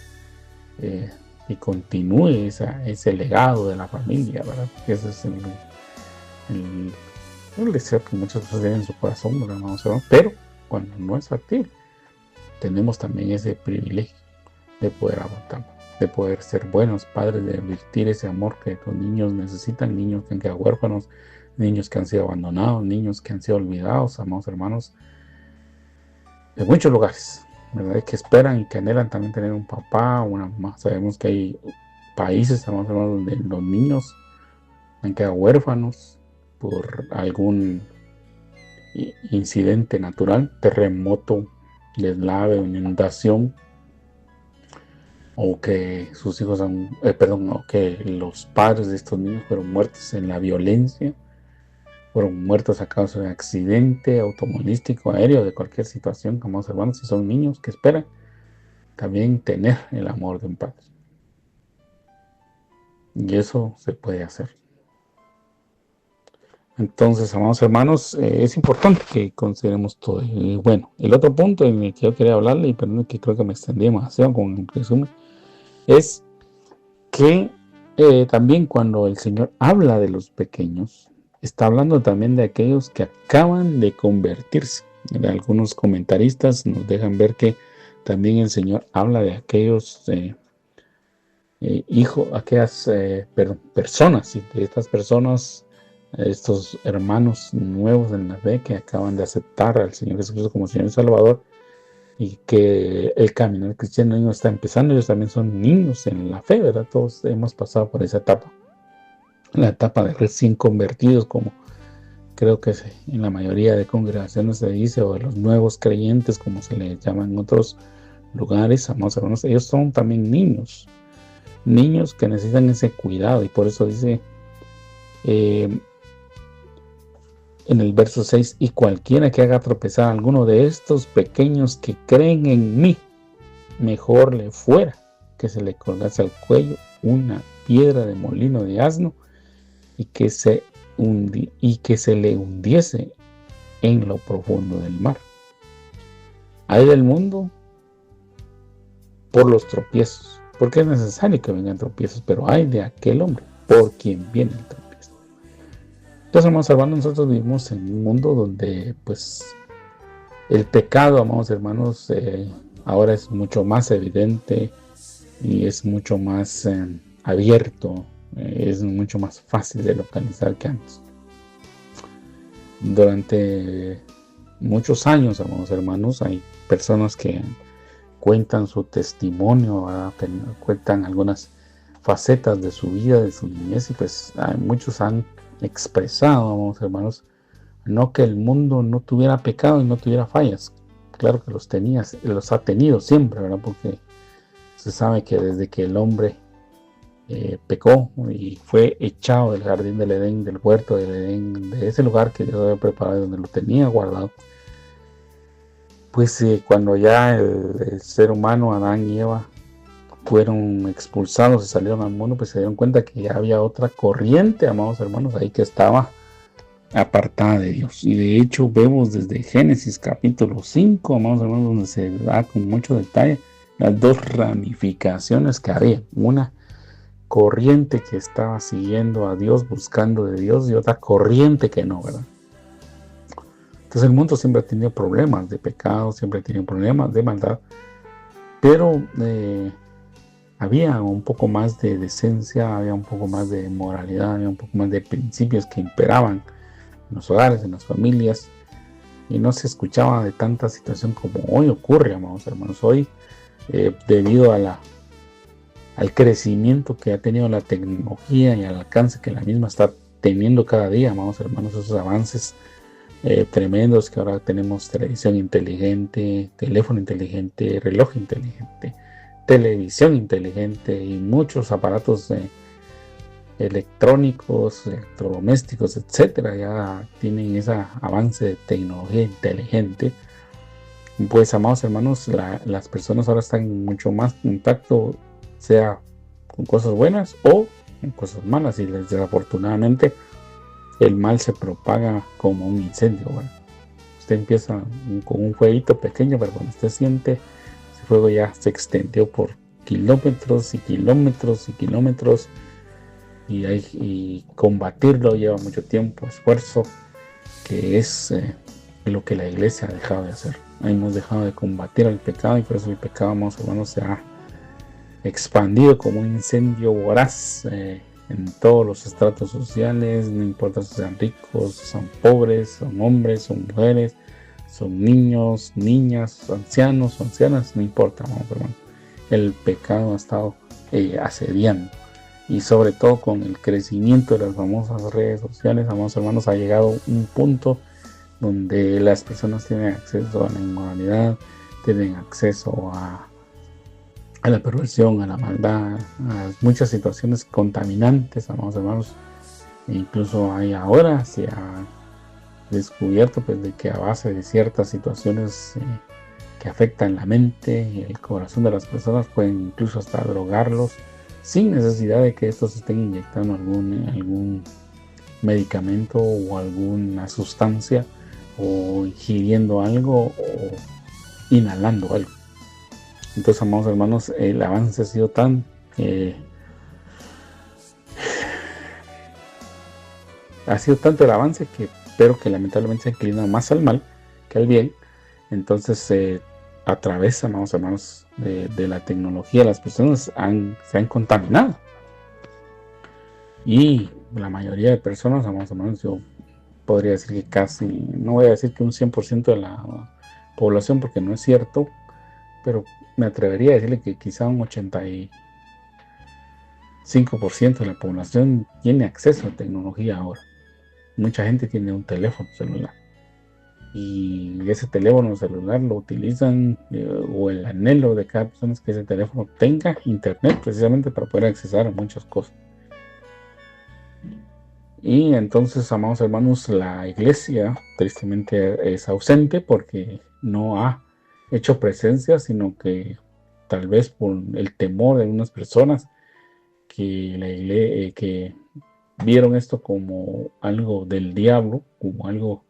y continúe ese legado de la familia, ¿verdad? Ese es el deseo que muchas personas tienen en su corazón, ¿verdad? Pero cuando no es factible, tenemos también ese privilegio de poder adoptar, de poder ser buenos padres, de vertir ese amor que los niños necesitan, niños que han quedado huérfanos, niños que han sido abandonados, niños que han sido olvidados, amados hermanos, de muchos lugares, ¿verdad? Que esperan y que anhelan también tener un papá, una mamá. Sabemos que hay países, amados hermanos, donde los niños han quedado huérfanos por algún incidente natural, terremoto, deslave, inundación, o que sus hijos o que los padres de estos niños fueron muertos en la violencia, fueron muertos a causa de un accidente automovilístico, aéreo, de cualquier situación, como hermanos, si son niños que esperan también tener el amor de un padre. Y eso se puede hacer. Entonces, amados hermanos, es importante que consideremos todo. Y bueno, el otro punto en el que yo quería hablarle, y perdón que creo que me extendí demasiado con el resumen, es que también cuando el Señor habla de los pequeños, está hablando también de aquellos que acaban de convertirse. Algunos comentaristas nos dejan ver que también el Señor habla de aquellos personas, y de estas personas, estos hermanos nuevos en la fe que acaban de aceptar al Señor Jesucristo como Señor y Salvador, y que el camino del cristiano no está empezando. Ellos también son niños en la fe, ¿verdad? Todos hemos pasado por esa etapa, la etapa de recién convertidos, como creo que en la mayoría de congregaciones se dice, o de los nuevos creyentes, como se les llama en otros lugares, amados hermanos. Ellos son también niños que necesitan ese cuidado, y por eso dice en el verso 6, y cualquiera que haga tropezar a alguno de estos pequeños que creen en mí, mejor le fuera que se le colgase al cuello una piedra de molino de asno y que se le hundiese en lo profundo del mar. Hay del mundo por los tropiezos, porque es necesario que vengan tropiezos, pero hay de aquel hombre por quien viene el tropiezo. Entonces, amados hermanos, nosotros vivimos en un mundo donde pues el pecado, amados hermanos, ahora es mucho más evidente y es mucho más abierto es mucho más fácil de localizar que antes. Durante muchos años, amados hermanos, hay personas que cuentan su testimonio, ¿verdad? Que cuentan algunas facetas de su vida, de su niñez, y pues muchos han expresado, amados hermanos, no que el mundo no tuviera pecado y no tuviera fallas. Claro que los ha tenido siempre, ¿verdad? Porque se sabe que desde que el hombre pecó y fue echado del jardín del Edén, del huerto del Edén, de ese lugar que Dios había preparado, donde lo tenía guardado, pues cuando ya el ser humano, Adán y Eva, fueron expulsados y salieron al mundo, pues se dieron cuenta que ya había otra corriente, amados hermanos, ahí que estaba apartada de Dios. Y de hecho vemos desde Génesis capítulo 5, amados hermanos, donde se da con mucho detalle las dos ramificaciones que había. Una corriente que estaba siguiendo a Dios, buscando de Dios, y otra corriente que no, ¿verdad? Entonces el mundo siempre ha tenido problemas de pecado, siempre ha tenido problemas de maldad, pero había un poco más de decencia, había un poco más de moralidad, había un poco más de principios que imperaban en los hogares, en las familias, y no se escuchaba de tanta situación como hoy ocurre, amados hermanos. Hoy, debido a al crecimiento que ha tenido la tecnología y al alcance que la misma está teniendo cada día, amados hermanos, esos avances tremendos, que ahora tenemos televisión inteligente, teléfono inteligente, reloj inteligente, televisión inteligente y muchos aparatos electrónicos, electrodomésticos, etcétera, ya tienen ese avance de tecnología inteligente. Pues, amados hermanos, las personas ahora están en mucho más contacto, sea con cosas buenas o con cosas malas, y desafortunadamente el mal se propaga como un incendio, ¿verdad? Usted empieza con un fueguito pequeño, pero cuando usted siente ese fuego ya se extendió por kilómetros y kilómetros y kilómetros, y combatirlo lleva mucho tiempo, esfuerzo, que es lo que la iglesia ha dejado de hacer. Hemos dejado de combatir el pecado, y por eso el pecado, amados hermanos, se ha expandido como un incendio voraz en todos los estratos sociales, no importa si sean ricos, son pobres, son hombres, son mujeres, son niños, niñas, ancianos, ancianas, no importa, amados hermanos. El pecado ha estado asediando, y sobre todo con el crecimiento de las famosas redes sociales, amados hermanos, ha llegado un punto donde las personas tienen acceso a la inmoralidad, tienen acceso a la perversión, a la maldad, a muchas situaciones contaminantes, amados hermanos. E incluso ahora se ha descubierto pues de que a base de ciertas situaciones que afectan la mente y el corazón de las personas, pueden incluso hasta drogarlos sin necesidad de que estos estén inyectando algún medicamento o alguna sustancia, o ingiriendo algo, o inhalando algo. Entonces, amados hermanos, el avance ha sido tanto el avance, pero que lamentablemente se inclina más al mal que al bien. Entonces, a través, amados hermanos, de la tecnología, las personas se han contaminado, y la mayoría de personas, amados hermanos, yo podría decir que casi, no voy a decir que un 100% de la población, porque no es cierto, pero me atrevería a decirle que quizá un 85% de la población tiene acceso a tecnología ahora. Mucha gente tiene un teléfono celular, y ese teléfono celular lo utilizan, o el anhelo de cada persona es que ese teléfono tenga internet, precisamente para poder acceder a muchas cosas. Y entonces, amados hermanos, la iglesia tristemente es ausente, porque no ha hecho presencia, sino que tal vez por el temor de algunas personas que vieron esto como algo del diablo, como algo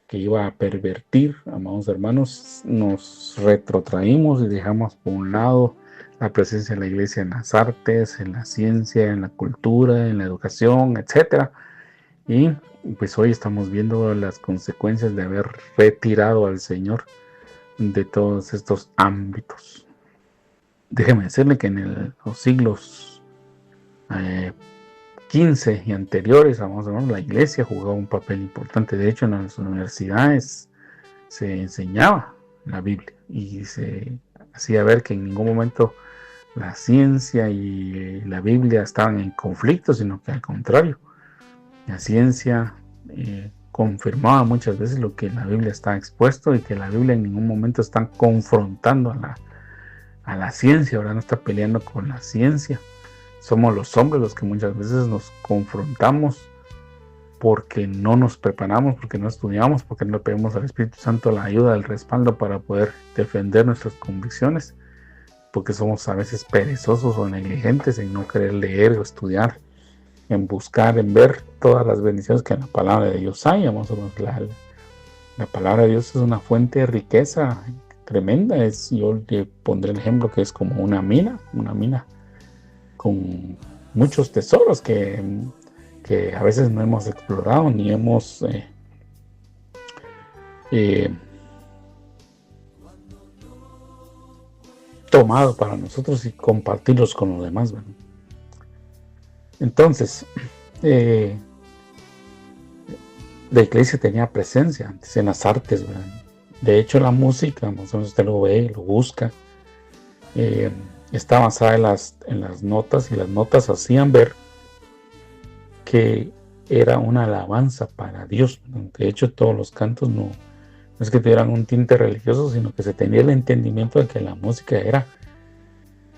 que iba a pervertir, amados hermanos, nos retrotraímos y dejamos por un lado la presencia de la iglesia en las artes, en la ciencia, en la cultura, en la educación, etcétera. Y pues hoy estamos viendo las consecuencias de haber retirado al Señor de todos estos ámbitos. Déjeme decirle que en los siglos XV y anteriores, vamos a ver, la iglesia jugaba un papel importante. De hecho, en las universidades se enseñaba la Biblia y se hacía ver que en ningún momento la ciencia y la Biblia estaban en conflicto, sino que al contrario, la ciencia confirmaba muchas veces lo que en la Biblia está expuesto y que la Biblia en ningún momento está confrontando a la ciencia, ahora no está peleando con la ciencia. Somos los hombres los que muchas veces nos confrontamos porque no nos preparamos, porque no estudiamos, porque no le pedimos al Espíritu Santo la ayuda, el respaldo para poder defender nuestras convicciones, porque somos a veces perezosos o negligentes en no querer leer o estudiar, en buscar, en ver todas las bendiciones que en la palabra de Dios hay. La palabra de Dios es una fuente de riqueza tremenda. Yo le pondré el ejemplo que es como una mina con muchos tesoros que a veces no hemos explorado ni hemos tomado para nosotros y compartirlos con los demás, ¿verdad? Entonces, la iglesia tenía presencia antes en las artes, ¿verdad? De hecho, la música, más o menos usted lo ve, lo busca, está basada en las notas, y las notas hacían ver que era una alabanza para Dios. De hecho, todos los cantos no es que tuvieran un tinte religioso, sino que se tenía el entendimiento de que la música era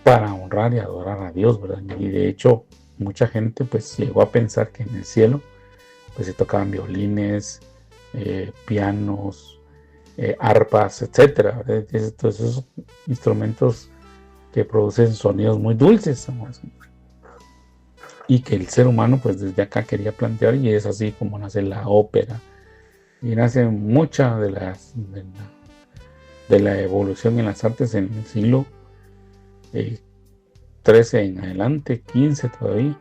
para honrar y adorar a Dios, ¿verdad? Y de hecho, mucha gente pues llegó a pensar que en el cielo pues se tocaban violines, pianos, arpas, etcétera, ¿verdad? Todos esos instrumentos que producen sonidos muy dulces, y que el ser humano pues desde acá quería plantear, y es así como nace la ópera y nace mucha de la evolución en las artes en el siglo XIII en adelante, XV todavía.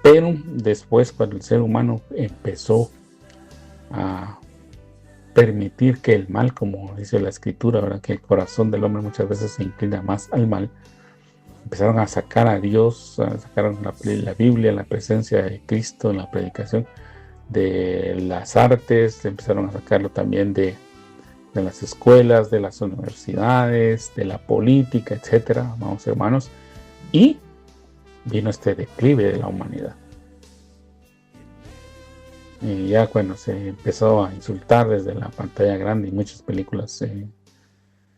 Pero después, cuando el ser humano empezó a permitir que el mal, como dice la escritura, ¿verdad?, que el corazón del hombre muchas veces se inclina más al mal, empezaron a sacar a Dios, sacaron la Biblia, la presencia de Cristo en la predicación, de las artes, empezaron a sacarlo también de las escuelas, de las universidades, de la política, etcétera, amados hermanos, y vino este declive de la humanidad. Y ya cuando se empezó a insultar desde la pantalla grande, y muchas películas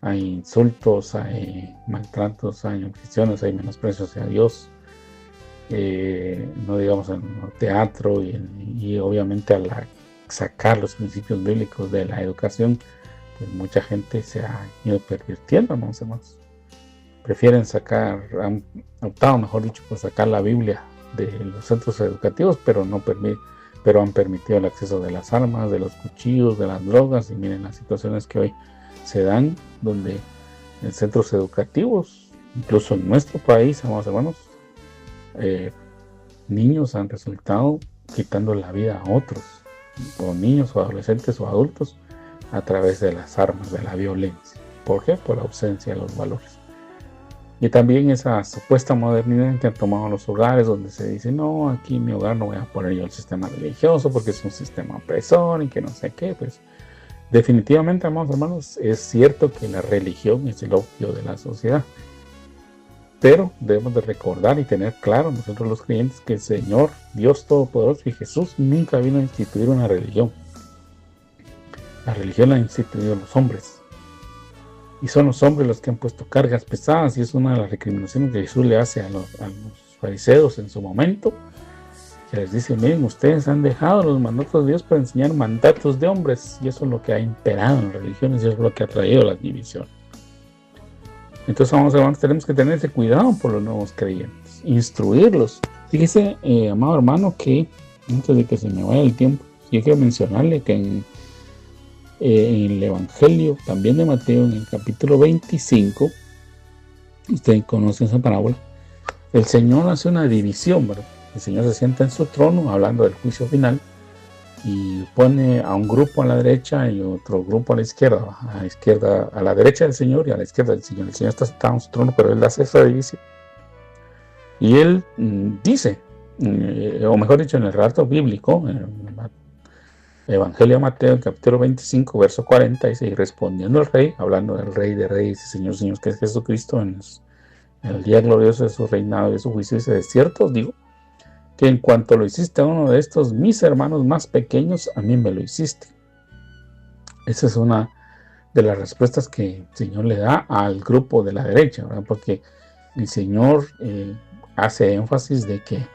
hay insultos, hay maltratos, hay objeciones, hay menosprecios hacia Dios, no digamos en el teatro, y obviamente al sacar los principios bíblicos de la educación, pues mucha gente se ha ido pervirtiendo, hermanos. Prefieren han optado, mejor dicho, por sacar la Biblia de los centros educativos, pero han permitido el acceso de las armas, de los cuchillos, de las drogas. Y miren las situaciones que hoy se dan, donde en centros educativos, incluso en nuestro país, amados hermanos, niños han resultado quitando la vida a otros, o niños o adolescentes o adultos, a través de las armas, de la violencia. ¿Por qué? Por la ausencia de los valores. Y también esa supuesta modernidad que han tomado los hogares, donde se dice, no, aquí en mi hogar no voy a poner yo el sistema religioso porque es un sistema opresor y que no sé qué. Pues definitivamente, amados hermanos, es cierto que la religión es el opio de la sociedad, pero debemos de recordar y tener claro nosotros los creyentes que el Señor, Dios Todopoderoso y Jesús nunca vino a instituir una religión. La religión la han instituido los hombres. Y son los hombres los que han puesto cargas pesadas, y es una de las recriminaciones que Jesús le hace a los fariseos en su momento, que les dice, miren, ustedes han dejado los mandatos de Dios para enseñar mandatos de hombres, y eso es lo que ha imperado en las religiones, y eso es lo que ha traído la división. Entonces, vamos hermanos, tenemos que tener ese cuidado por los nuevos creyentes, instruirlos. Fíjese, amado hermano, que antes de que se me vaya el tiempo, yo quiero mencionarle que en el Evangelio también de Mateo, en el capítulo 25, usted conoce esa parábola, el Señor hace una división, ¿verdad? El Señor se sienta en su trono hablando del juicio final y pone a un grupo a la derecha y otro grupo a la izquierda, a la derecha del Señor y a la izquierda del Señor. El Señor está sentado en su trono, pero Él hace esa división. Y Él dice, o mejor dicho, en el relato bíblico, en el Evangelio de Mateo, capítulo 25, verso 40, dice: y respondiendo el rey, hablando del Rey de Reyes y Señor, Señor, que es Jesucristo, en el día glorioso de su reinado y de su juicio, dice: de cierto os digo que en cuanto lo hiciste a uno de estos mis hermanos más pequeños, a mí me lo hiciste. Esa es una de las respuestas que el Señor le da al grupo de la derecha, ¿verdad? Porque el Señor hace énfasis de que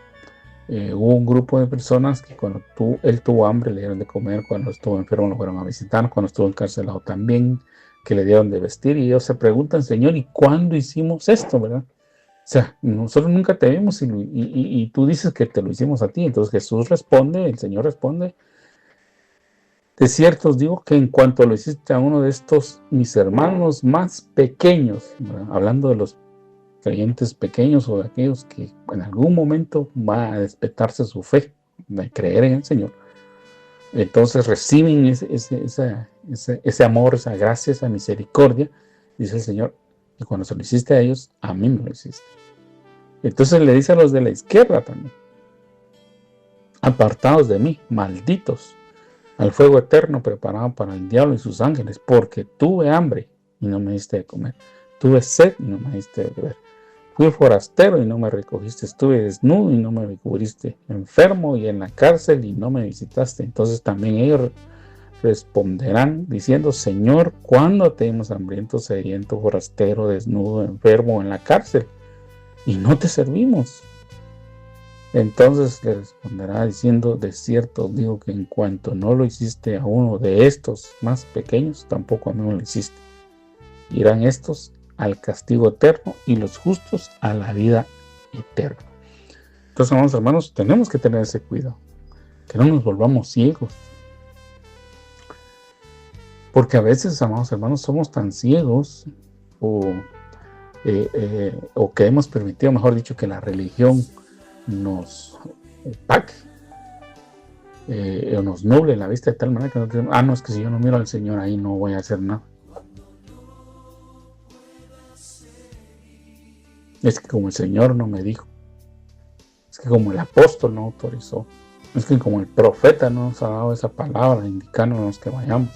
hubo un grupo de personas que cuando él tuvo hambre le dieron de comer, cuando estuvo enfermo lo fueron a visitar, cuando estuvo encarcelado también, que le dieron de vestir, y ellos se preguntan: Señor, ¿y cuándo hicimos esto, verdad? O sea, nosotros nunca te vimos y tú dices que te lo hicimos a ti. Entonces Jesús responde, el Señor responde: de cierto os digo que en cuanto lo hiciste a uno de estos mis hermanos más pequeños, ¿verdad? Hablando de los creyentes pequeños o de aquellos que en algún momento va a despertarse su fe, de creer en el Señor, entonces reciben ese amor, esa gracia, esa misericordia, dice el Señor, y cuando se lo hiciste a ellos, a mí me lo hiciste. Entonces le dice a los de la izquierda también: apartados de mí, malditos, al fuego eterno preparado para el diablo y sus ángeles, porque tuve hambre y no me diste de comer, tuve sed y no me diste de beber, fui forastero y no me recogiste, estuve desnudo y no me recubriste, enfermo y en la cárcel y no me visitaste. Entonces también ellos responderán diciendo: Señor, ¿cuándo te vimos hambriento, sediento, forastero, desnudo, enfermo, en la cárcel, y no te servimos? Entonces le responderá diciendo: de cierto os digo que en cuanto no lo hiciste a uno de estos más pequeños, tampoco a mí me lo hiciste. Irán estos al castigo eterno y los justos a la vida eterna. Entonces, amados hermanos, tenemos que tener ese cuidado, que no nos volvamos ciegos, porque a veces, amados hermanos, somos tan ciegos o que hemos permitido, mejor dicho, que la religión nos opaque o nos nuble la vista de tal manera que no, no, es que si yo no miro al Señor ahí no voy a hacer nada. Es que como el Señor no me dijo, es que como el apóstol no autorizó, es que como el profeta no nos ha dado esa palabra indicándonos que vayamos,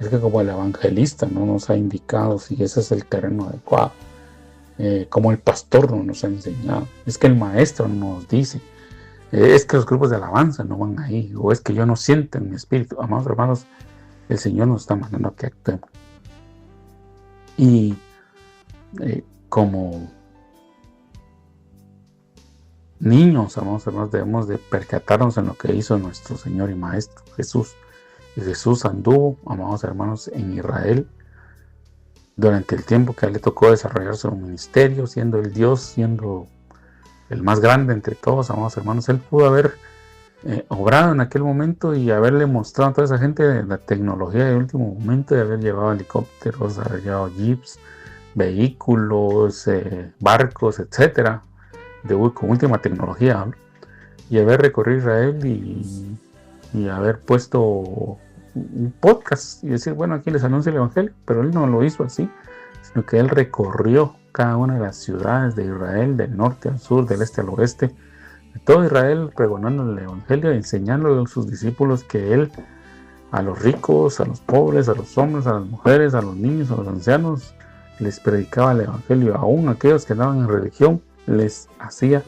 es que como el evangelista no nos ha indicado si ese es el terreno adecuado, como el pastor no nos ha enseñado, es que el maestro no nos dice, es que los grupos de alabanza no van ahí, o es que yo no siento en mi espíritu. Amados hermanos, el Señor nos está mandando a que actuemos. Y como niños, amados hermanos, debemos de percatarnos en lo que hizo nuestro Señor y Maestro Jesús. Y Jesús anduvo, amados hermanos, en Israel durante el tiempo que a él le tocó desarrollar su ministerio, siendo el Dios, siendo el más grande entre todos, amados hermanos. Él pudo haber obrado en aquel momento y haberle mostrado a toda esa gente la tecnología del último momento, de haber llevado helicópteros, haber llevado jeeps, vehículos, barcos, etcétera, con última tecnología, ¿no? Y haber recorrido Israel y haber puesto un podcast y decir: bueno, aquí les anuncio el evangelio. Pero él no lo hizo así, sino que él recorrió cada una de las ciudades de Israel, del norte al sur, del este al oeste, de todo Israel, pregonando el evangelio, enseñándole a sus discípulos que él a los ricos, a los pobres, a los hombres, a las mujeres, a los niños, a los ancianos, les predicaba el evangelio. Aún aquellos que andaban en religión, les hacía,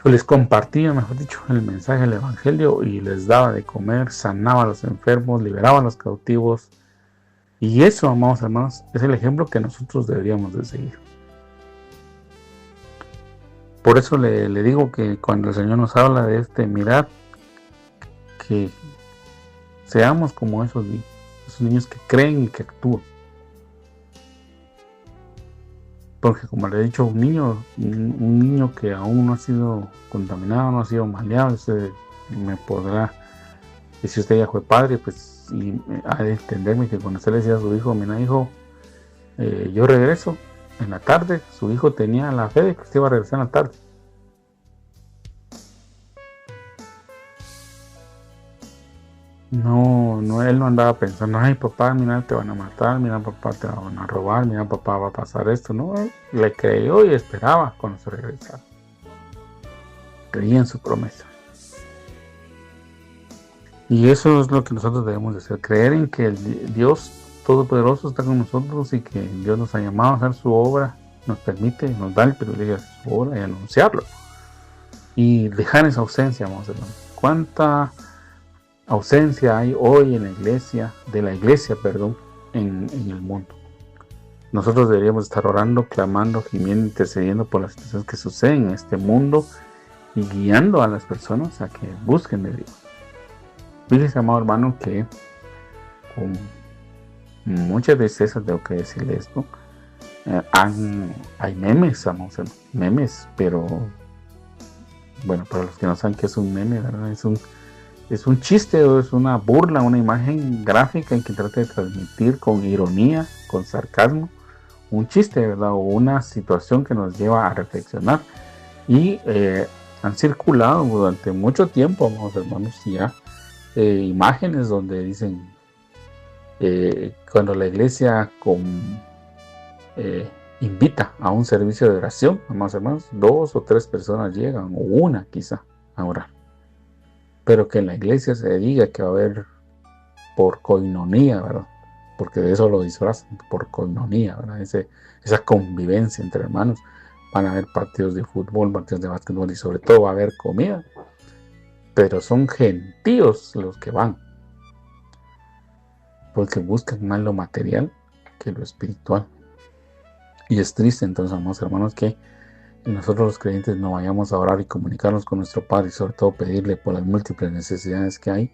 o les compartía, mejor dicho, el mensaje del evangelio, y les daba de comer, sanaba a los enfermos, liberaba a los cautivos. Y eso, amados hermanos, es el ejemplo que nosotros deberíamos de seguir. Por eso le digo que cuando el Señor nos habla de mirad, que seamos como esos niños que creen y que actúan. Porque, como le he dicho, un niño que aún no ha sido contaminado, no ha sido maleado, me podrá, y si usted ya fue padre, pues y ha de entenderme que cuando usted le decía a su hijo: mira, hijo, yo regreso en la tarde, su hijo tenía la fe de que usted iba a regresar en la tarde. No, él no andaba pensando: ay, papá, mira, te van a matar, mira, papá, te van a robar, mira, papá, va a pasar esto. No, él le creyó y esperaba cuando se regresara. creía en su promesa. Y eso es lo que nosotros debemos de hacer, creer en que el Dios Todopoderoso está con nosotros y que Dios nos ha llamado a hacer su obra, nos permite, nos da el privilegio de hacer su obra y anunciarlo. Y dejar esa ausencia, vamos a ver. ¿Cuánta ausencia hay hoy en la iglesia, en el mundo? Nosotros deberíamos estar orando, clamando, gimiendo, intercediendo por las situaciones que suceden en este mundo y guiando a las personas a que busquen de Dios. Fíjese, amado hermano, que con muchas veces tengo que decirle esto. Hay memes, memes, pero bueno, para los que no saben qué es un meme, ¿verdad? Es un chiste o es una burla, una imagen gráfica en que trata de transmitir con ironía, con sarcasmo, un chiste, ¿verdad? O una situación que nos lleva a reflexionar. Y han circulado durante mucho tiempo, amados hermanos, ya imágenes donde dicen cuando la iglesia invita a un servicio de oración, amados hermanos, 2 o 3 personas llegan, o una quizá, a orar. Pero que en la iglesia se diga que va a haber por koinonía, ¿verdad? Porque de eso lo disfrazan, por koinonía, ¿verdad? Esa convivencia entre hermanos. Van a haber partidos de fútbol, partidos de básquetbol y sobre todo va a haber comida. Pero son gentíos los que van, porque buscan más lo material que lo espiritual. Y es triste entonces, amados hermanos, que nosotros los creyentes no vayamos a orar y comunicarnos con nuestro Padre y sobre todo pedirle por las múltiples necesidades que hay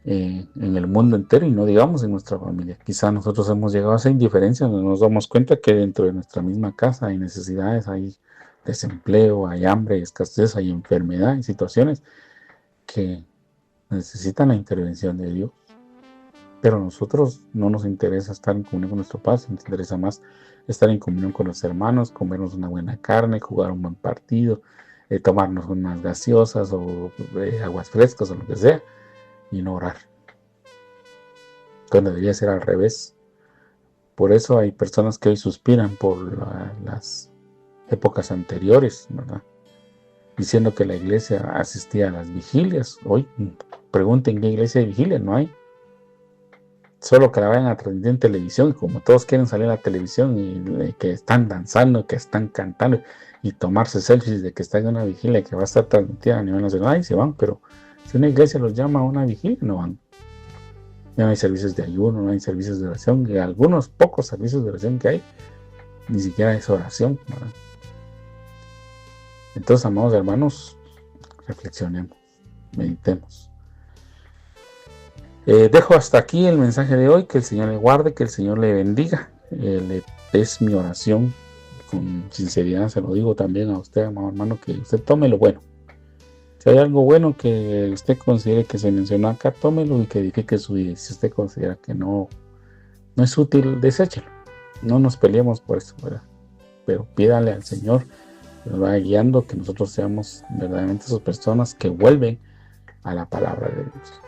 en el mundo entero y no digamos en nuestra familia. Quizá nosotros hemos llegado a esa indiferencia, no nos damos cuenta que dentro de nuestra misma casa hay necesidades, hay desempleo, hay hambre, hay escasez, hay enfermedad, hay situaciones que necesitan la intervención de Dios. Pero a nosotros no nos interesa estar en comunión con nuestro Padre, nos interesa más estar en comunión con los hermanos, comernos una buena carne, jugar un buen partido, tomarnos unas gaseosas o aguas frescas o lo que sea, y no orar. Cuando debería ser al revés. Por eso hay personas que hoy suspiran por las épocas anteriores, ¿verdad? Diciendo que la iglesia asistía a las vigilias. Hoy pregunten qué iglesia hay vigilia, no hay. Solo que la vayan a transmitir en televisión, y como todos quieren salir a la televisión y que están danzando, que están cantando y tomarse selfies de que están en una vigilia que va a estar transmitida a nivel nacional, y se van. Pero si una iglesia los llama a una vigilia, no van. Ya no hay servicios de ayuno, no hay servicios de oración, y algunos pocos servicios de oración que hay, ni siquiera es oración, ¿verdad? Entonces, amados hermanos, reflexionemos, meditemos. Dejo hasta aquí el mensaje de hoy. Que el Señor le guarde, que el Señor le bendiga. Es mi oración, con sinceridad se lo digo también a usted, amado hermano, que usted tome lo bueno. Si hay algo bueno que usted considere que se mencionó acá, tómelo y que edifique su vida. Si usted considera que no es útil, deséchelo. No nos peleemos por eso, ¿verdad? Pero pídale al Señor que nos vaya guiando, que nosotros seamos verdaderamente esas personas que vuelven a la palabra de Dios.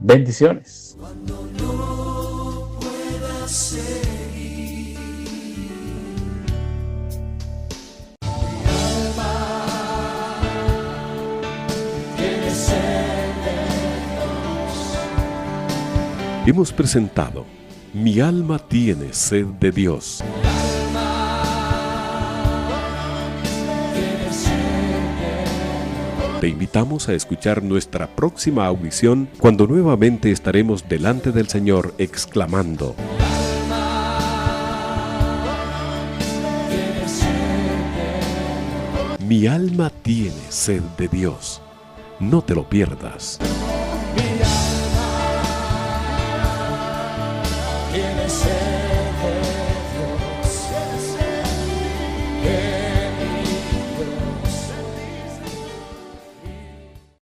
Bendiciones. Cuando no pueda seguir, mi alma tiene sed de Dios. Hemos presentado Mi alma tiene sed de Dios. Te invitamos a escuchar nuestra próxima audición cuando nuevamente estaremos delante del Señor exclamando: Mi alma tiene sed de Dios. No te lo pierdas. Mi alma tiene sed de Dios.